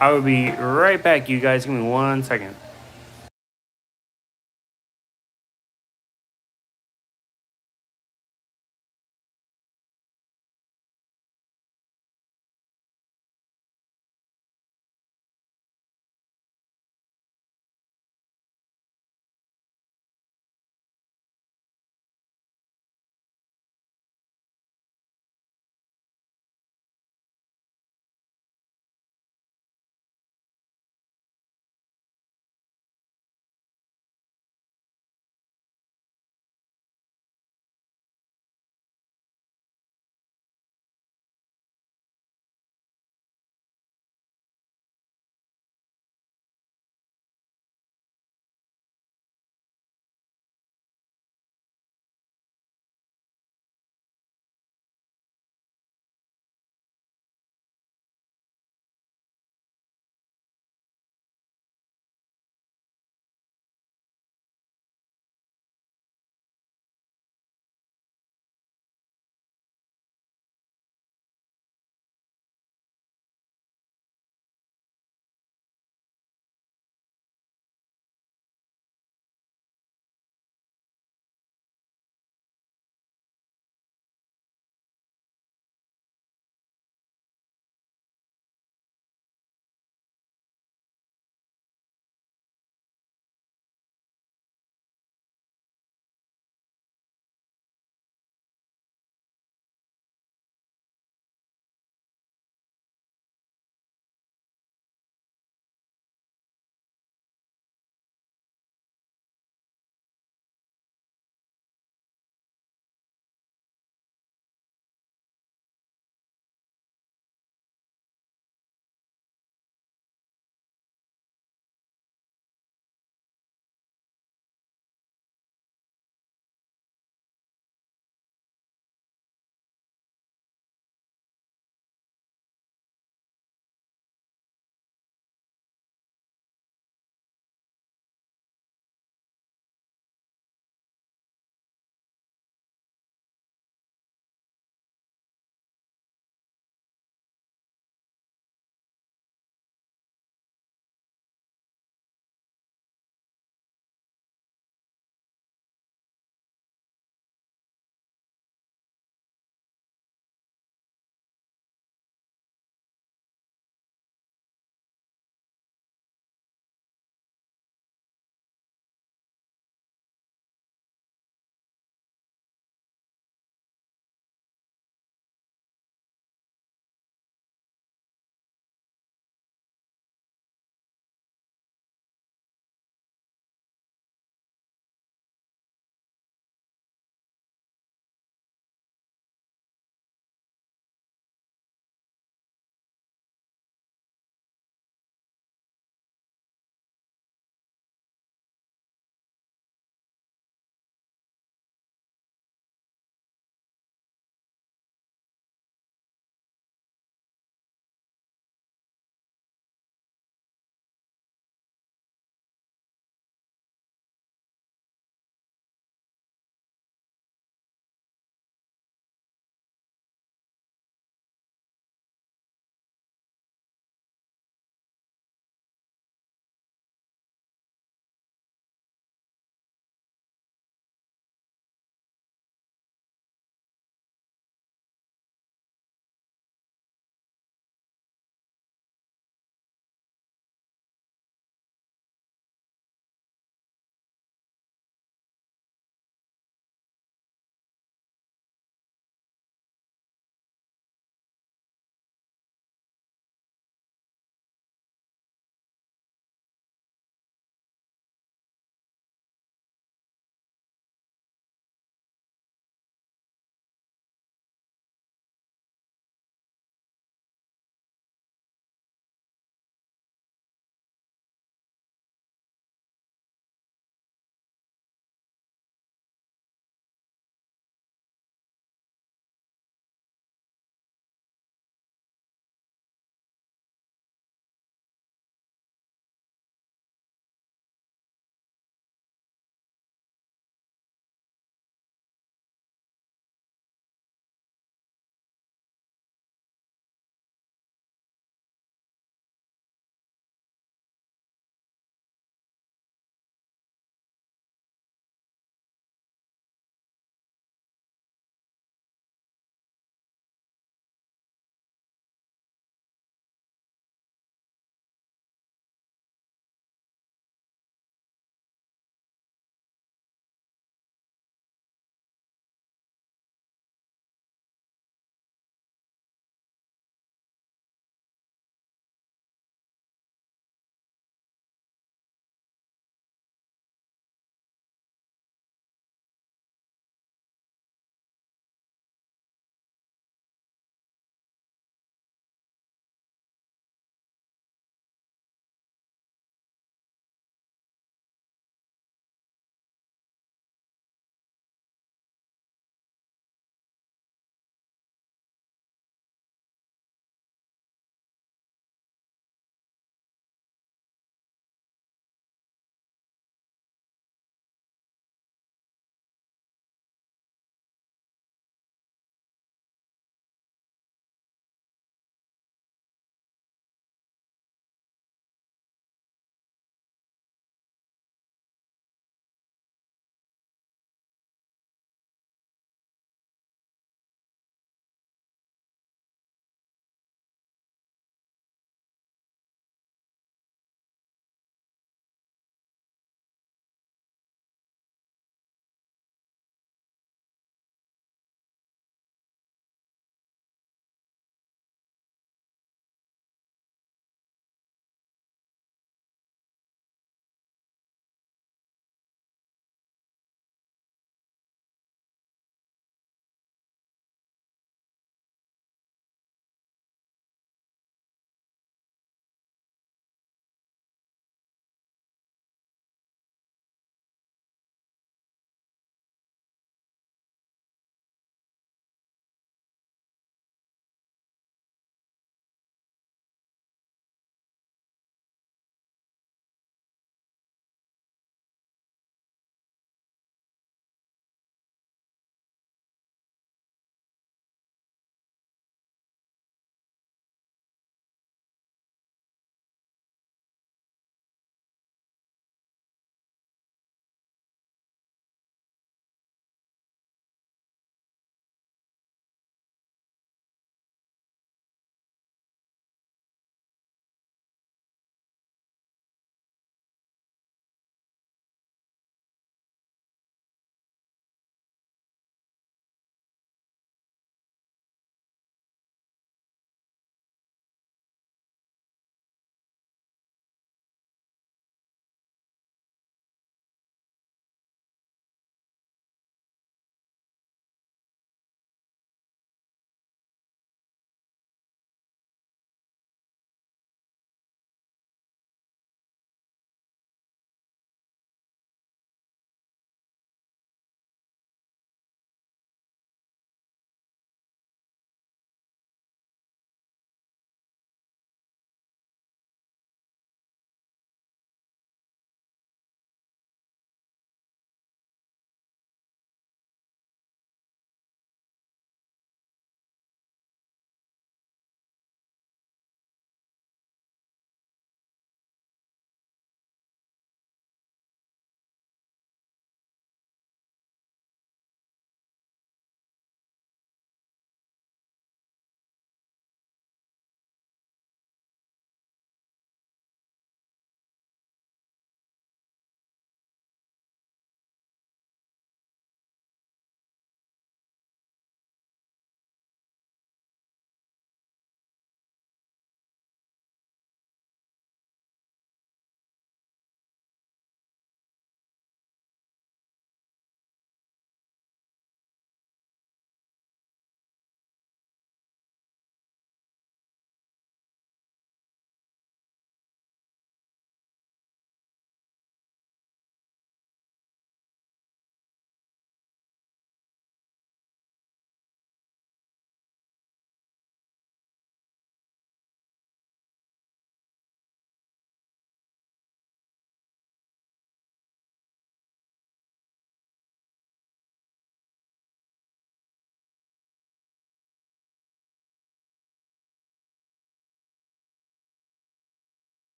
I will be right back, you guys. Give me 1 second.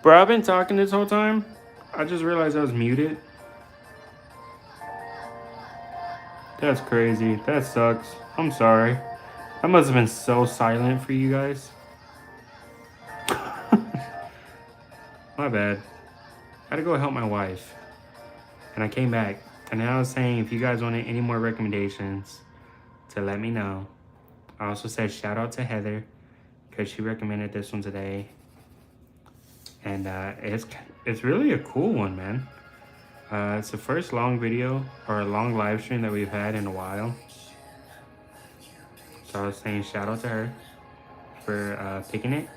Bro, I've been talking this whole time. I just realized I was muted. That's crazy. That sucks. I'm sorry. I must have been so silent for you guys. My bad. I had to go help my wife. And I came back. And then I was saying if you guys wanted any more recommendations to let me know. I also said shout out to Heather because she recommended this one today. And it's really a cool one, man. It's the first long video or a long live stream that we've had in a while. So I was saying shout out to her for picking it.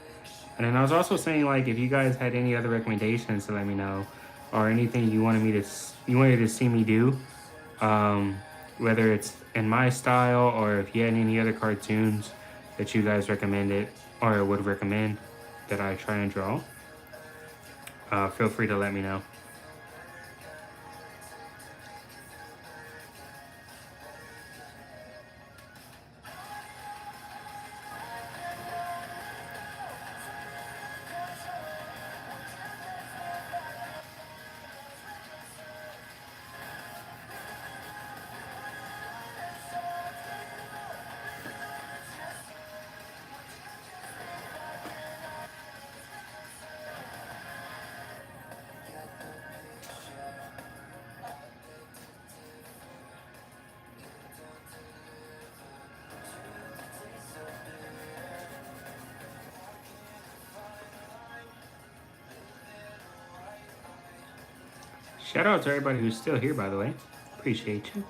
And then I was also saying, like, if you guys had any other recommendations to let me know, or anything you wanted to see me do, whether it's in my style or if you had any other cartoons that you guys recommended or would recommend that I try and draw, feel free to let me know. Shout out to everybody who's still here, by the way. Appreciate you.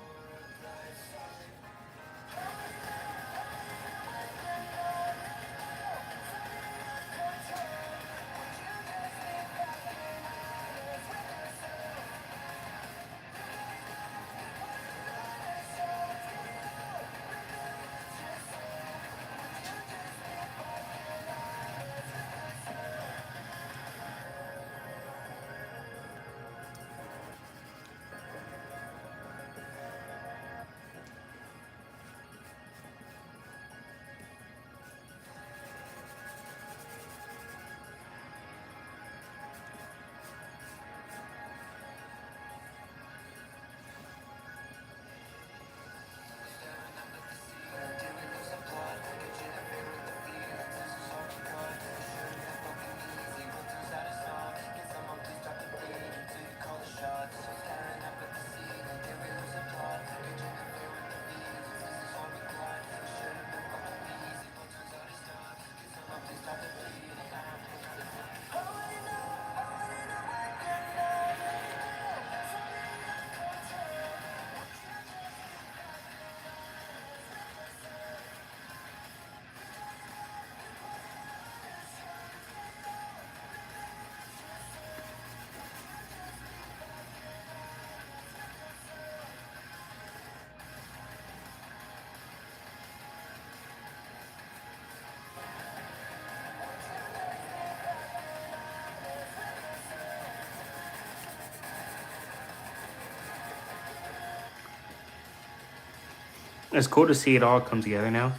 It's cool to see it all come together now.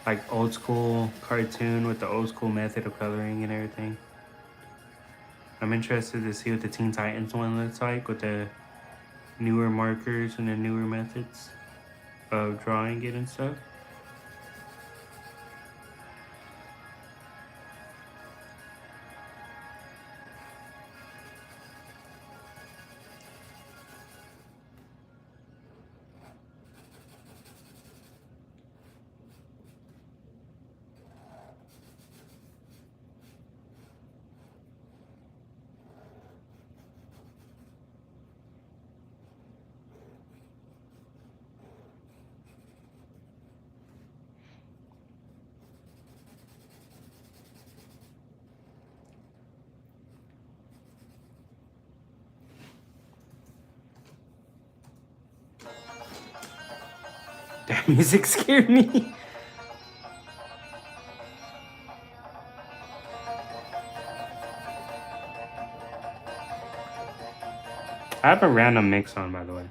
Like old school cartoon with the old school method of coloring and everything. I'm interested to see what the Teen Titans one looks like with the newer markers and the newer methods of drawing it and stuff. That music scared me. I have a random mix on, by the way.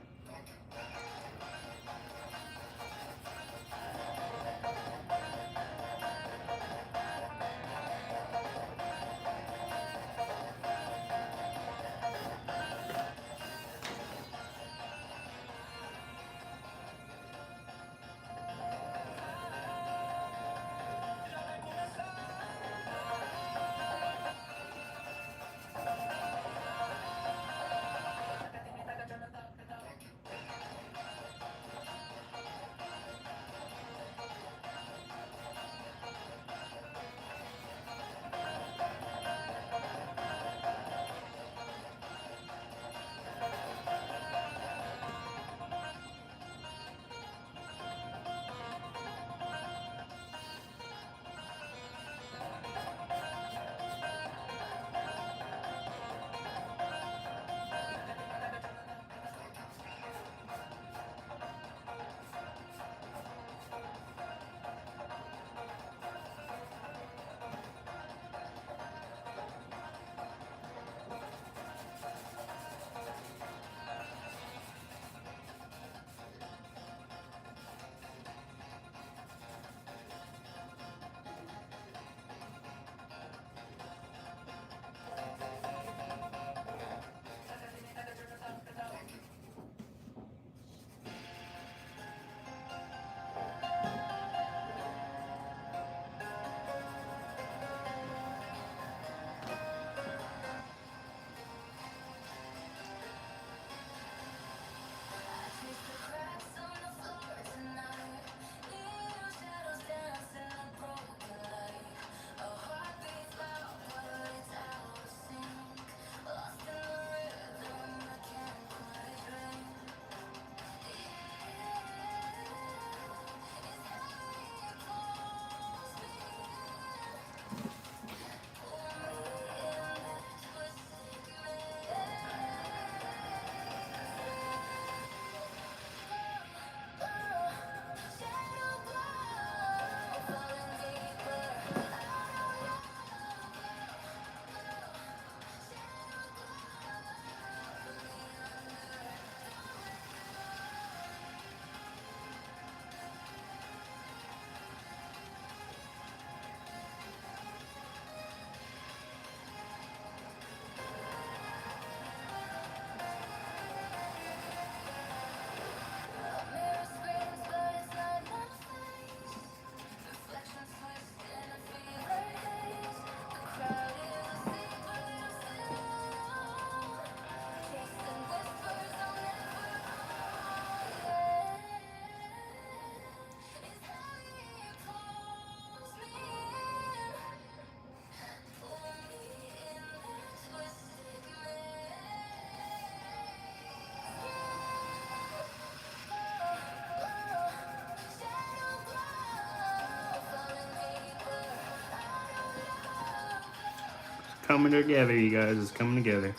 coming together, you guys. It's coming together.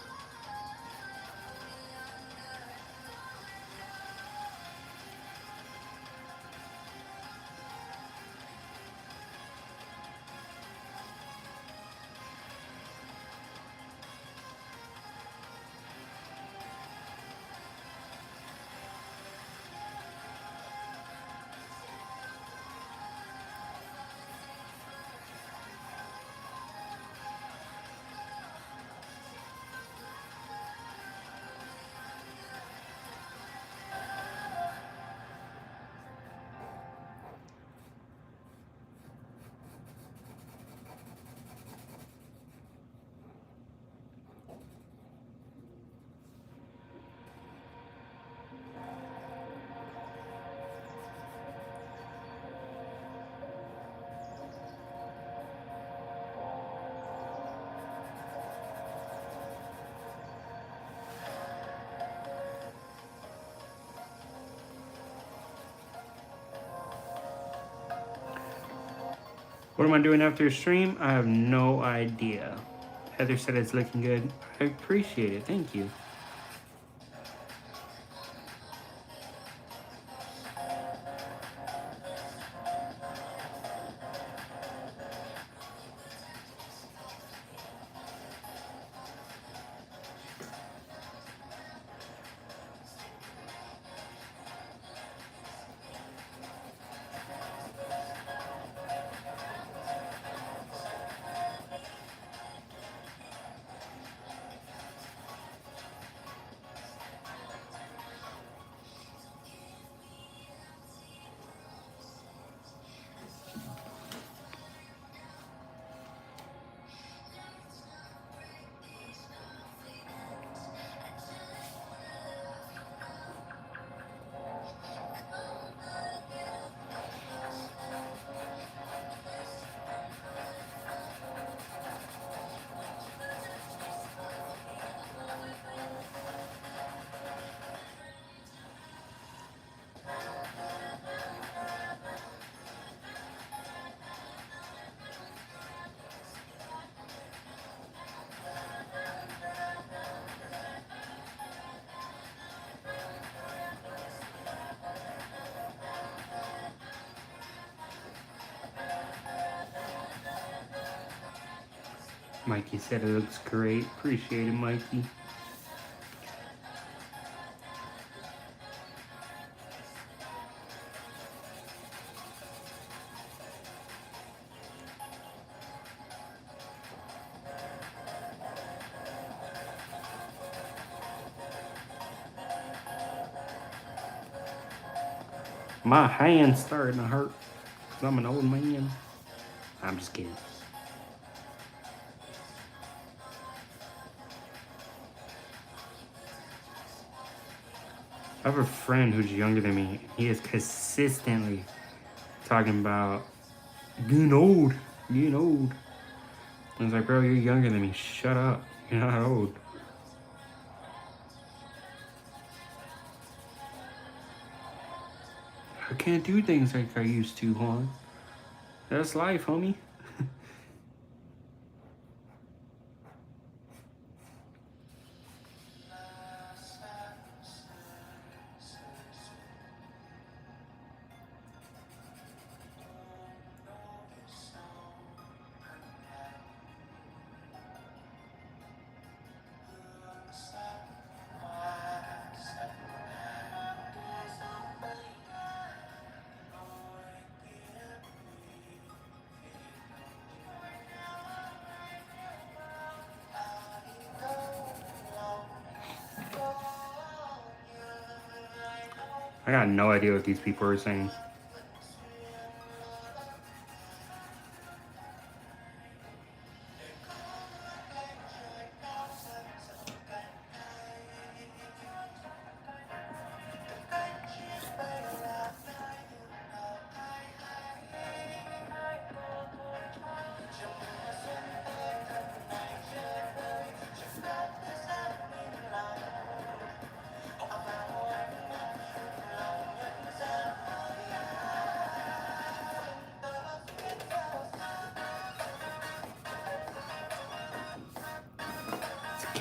What am I doing after stream? I have no idea. Heather said it's looking good. I appreciate it. Thank you. Mikey said it looks great. Appreciate it, Mikey. My hand's starting to hurt because I'm an old man. I'm just kidding. I have a friend who's younger than me. He is consistently talking about getting old, getting old. I was like, bro, you're younger than me. Shut up. You're not old. I can't do things like I used to, Juan. That's life, homie. I got no idea what these people are saying.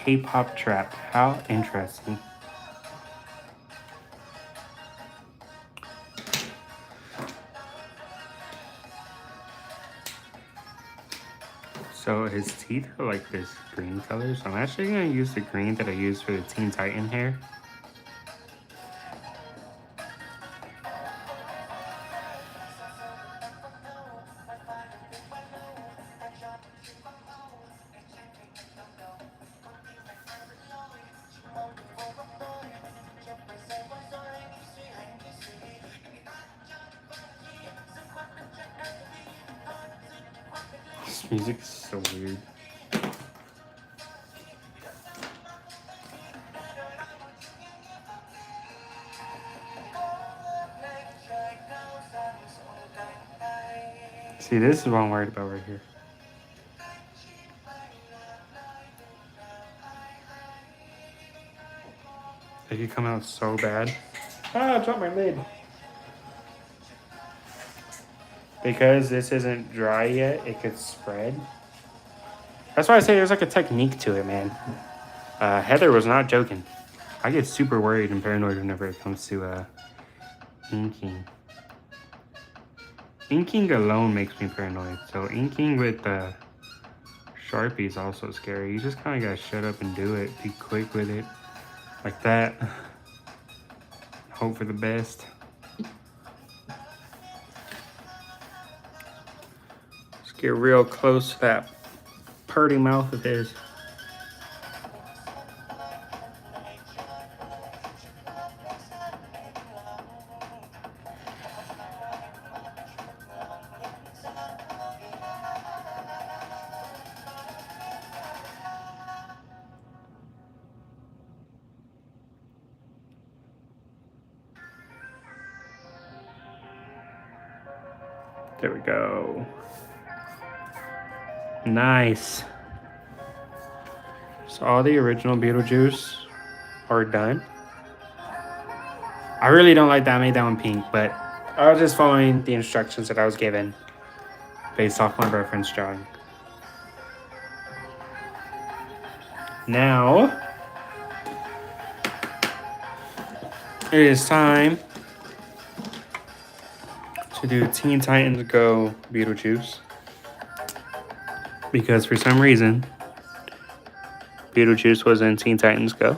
K-pop trap. How interesting. So his teeth are like this green color. So I'm actually gonna use the green that I used for the Teen Titan hair. This music is so weird. See, this is what I'm worried about right here. It could come out so bad. Ah, I dropped my lid. Because this isn't dry yet, it could spread. That's why I say there's like a technique to it, man. Heather was not joking. I get super worried and paranoid whenever it comes to inking. Inking alone makes me paranoid. So inking with Sharpie is also scary. You just kind of gotta shut up and do it. Be quick with it. Like that. Hope for the best. Let's get real close to that purty mouth of his. There we go. Nice. So all the original Beetlejuice are done. I really don't like that I made that one pink, but I was just following the instructions that I was given based off my reference drawing. Now, it is time to do Teen Titans Go Beetlejuice. Because for some reason, Beetlejuice was in Teen Titans Go.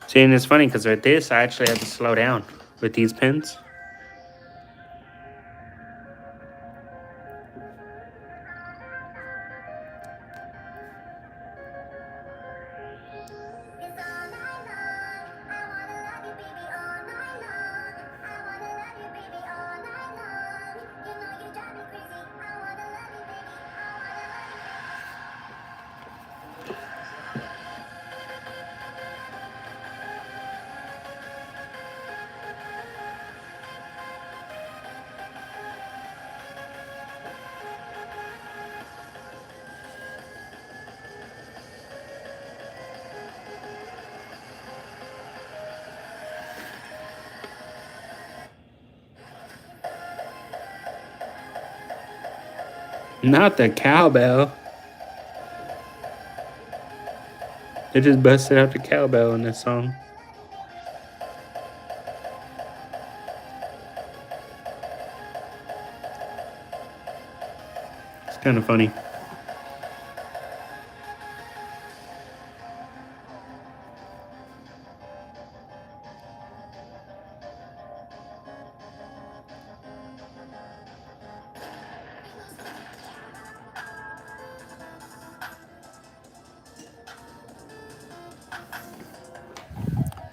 See, and it's funny because with this, I actually had to slow down with these pins. Not the cowbell. They just busted out the cowbell in this song. It's kind of funny.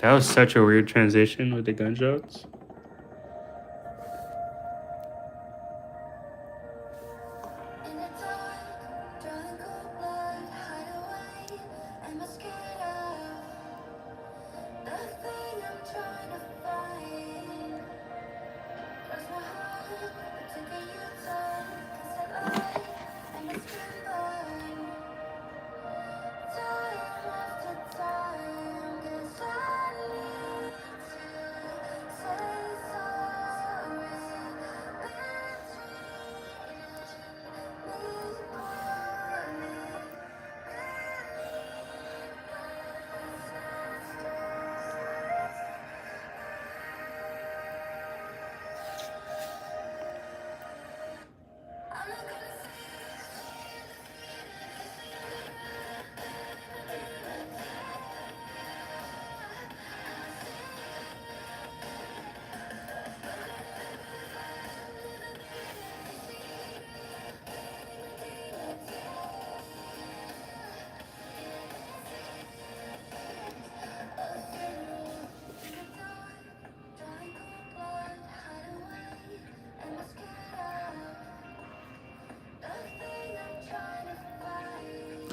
That was such a weird transition with the gunshots.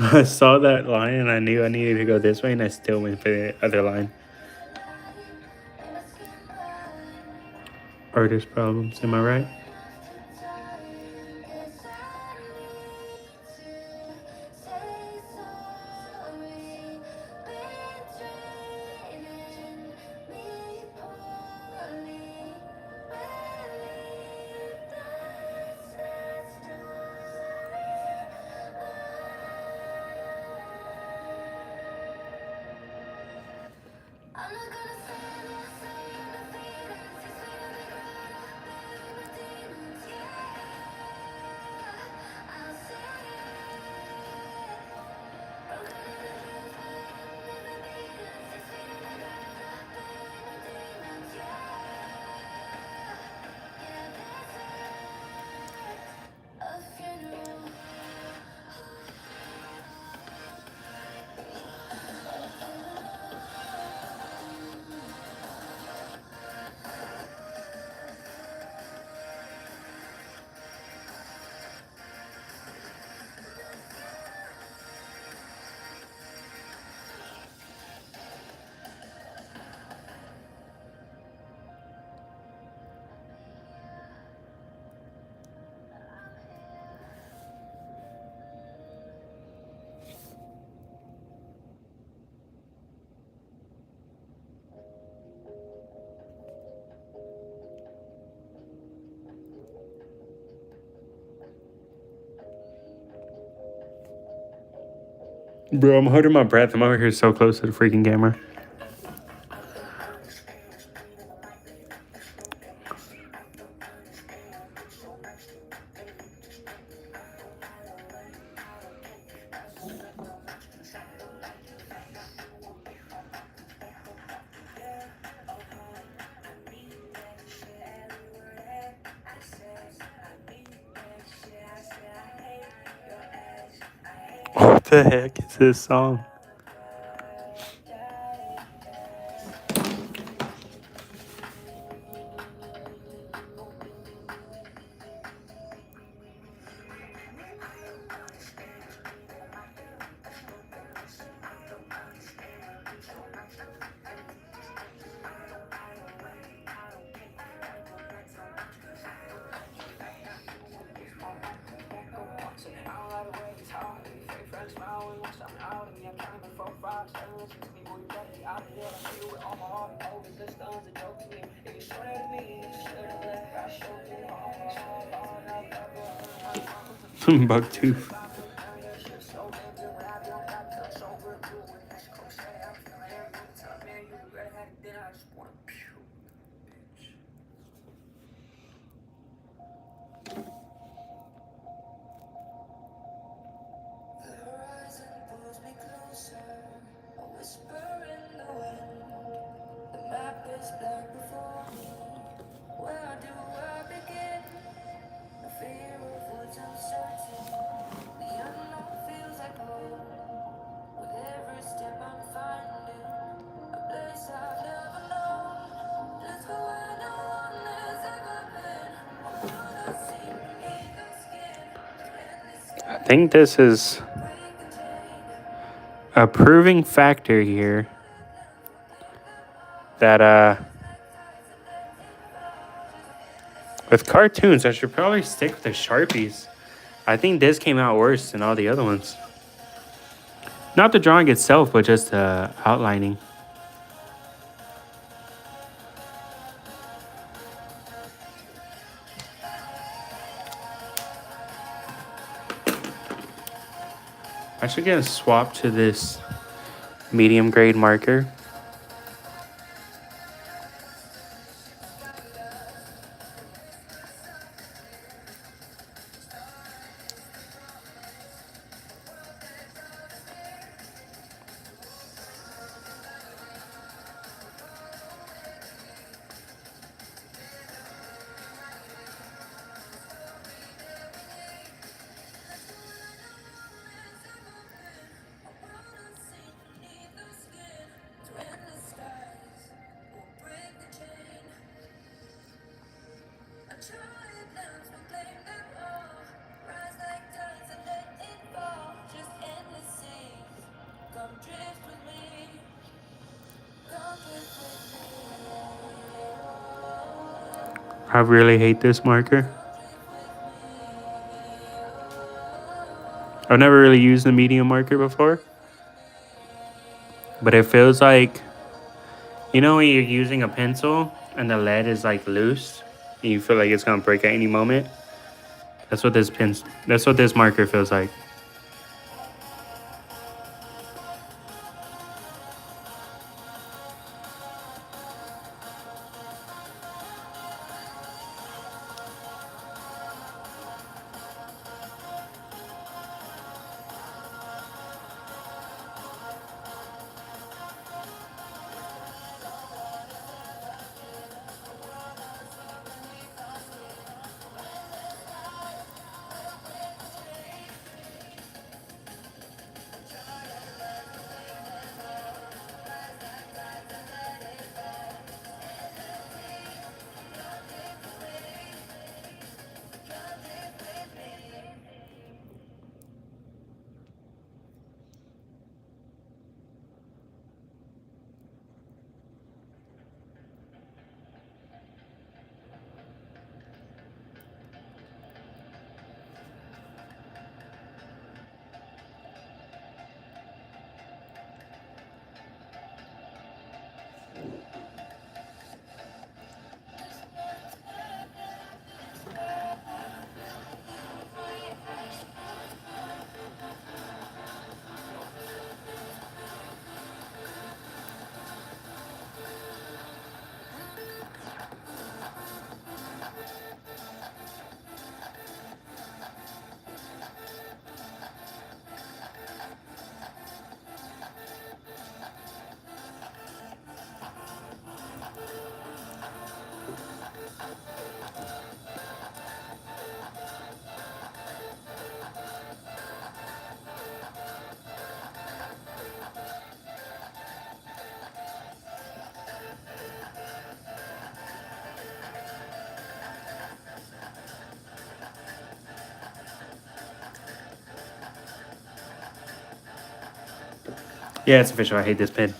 I saw that line and I knew I needed to go this way, and I still went for the other line. Artist problems, am I right? Bro, I'm holding my breath. I'm over here so close to the freaking camera. What the heck is this song? Bucktooth. I think this is a proving factor here that with cartoons I should probably stick with the Sharpies. I think this came out worse than all the other ones. Not the drawing itself, but just the outlining. I should get a swap to this medium grade marker. I really hate this marker. I've never really used the medium marker before. But it feels like, you know when you're using a pencil and the lead is like loose and you feel like it's gonna break at any moment? That's what this marker feels like. Yeah, it's official. I hate this pen.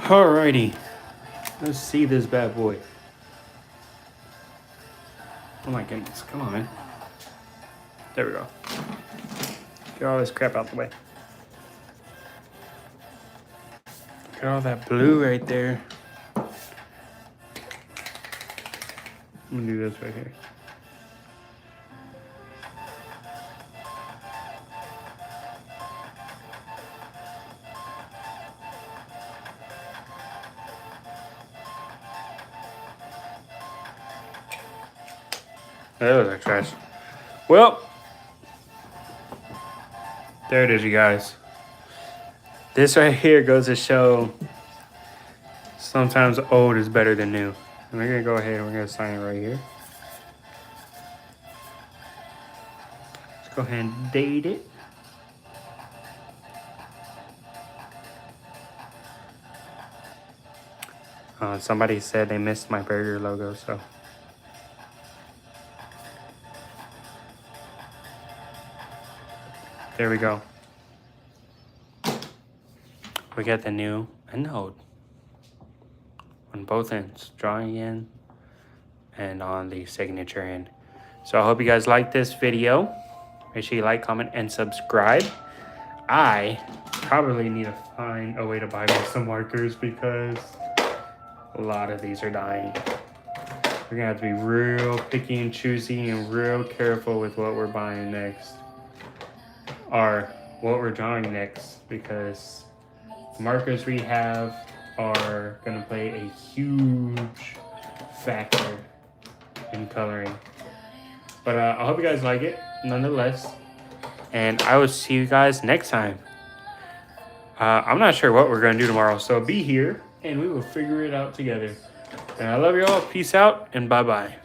Alrighty, let's see this bad boy. Oh my goodness, come on. There we go. Get all this crap out the way. Get all that blue right there. I'm gonna do this right here. That was like trash. Well, there it is, you guys. This right here goes to show sometimes old is better than new. And we're gonna go ahead and we're gonna sign it right here. Let's go ahead and date it. Somebody said they missed my burger logo, so. There we go. We got the new and the old on both ends, drawing in and on the signature end. So I hope you guys like this video. Make sure you like, comment, and subscribe. I probably need to find a way to buy me some markers because a lot of these are dying. We're gonna have to be real picky and choosy and real careful with what we're buying next. Or what we're drawing next, because the markers we have are going to play a huge factor in coloring. But I hope you guys like it nonetheless, and I will see you guys next time. I'm not sure what we're going to do tomorrow, so be here and we will figure it out together. And I love you all. Peace out and bye-bye.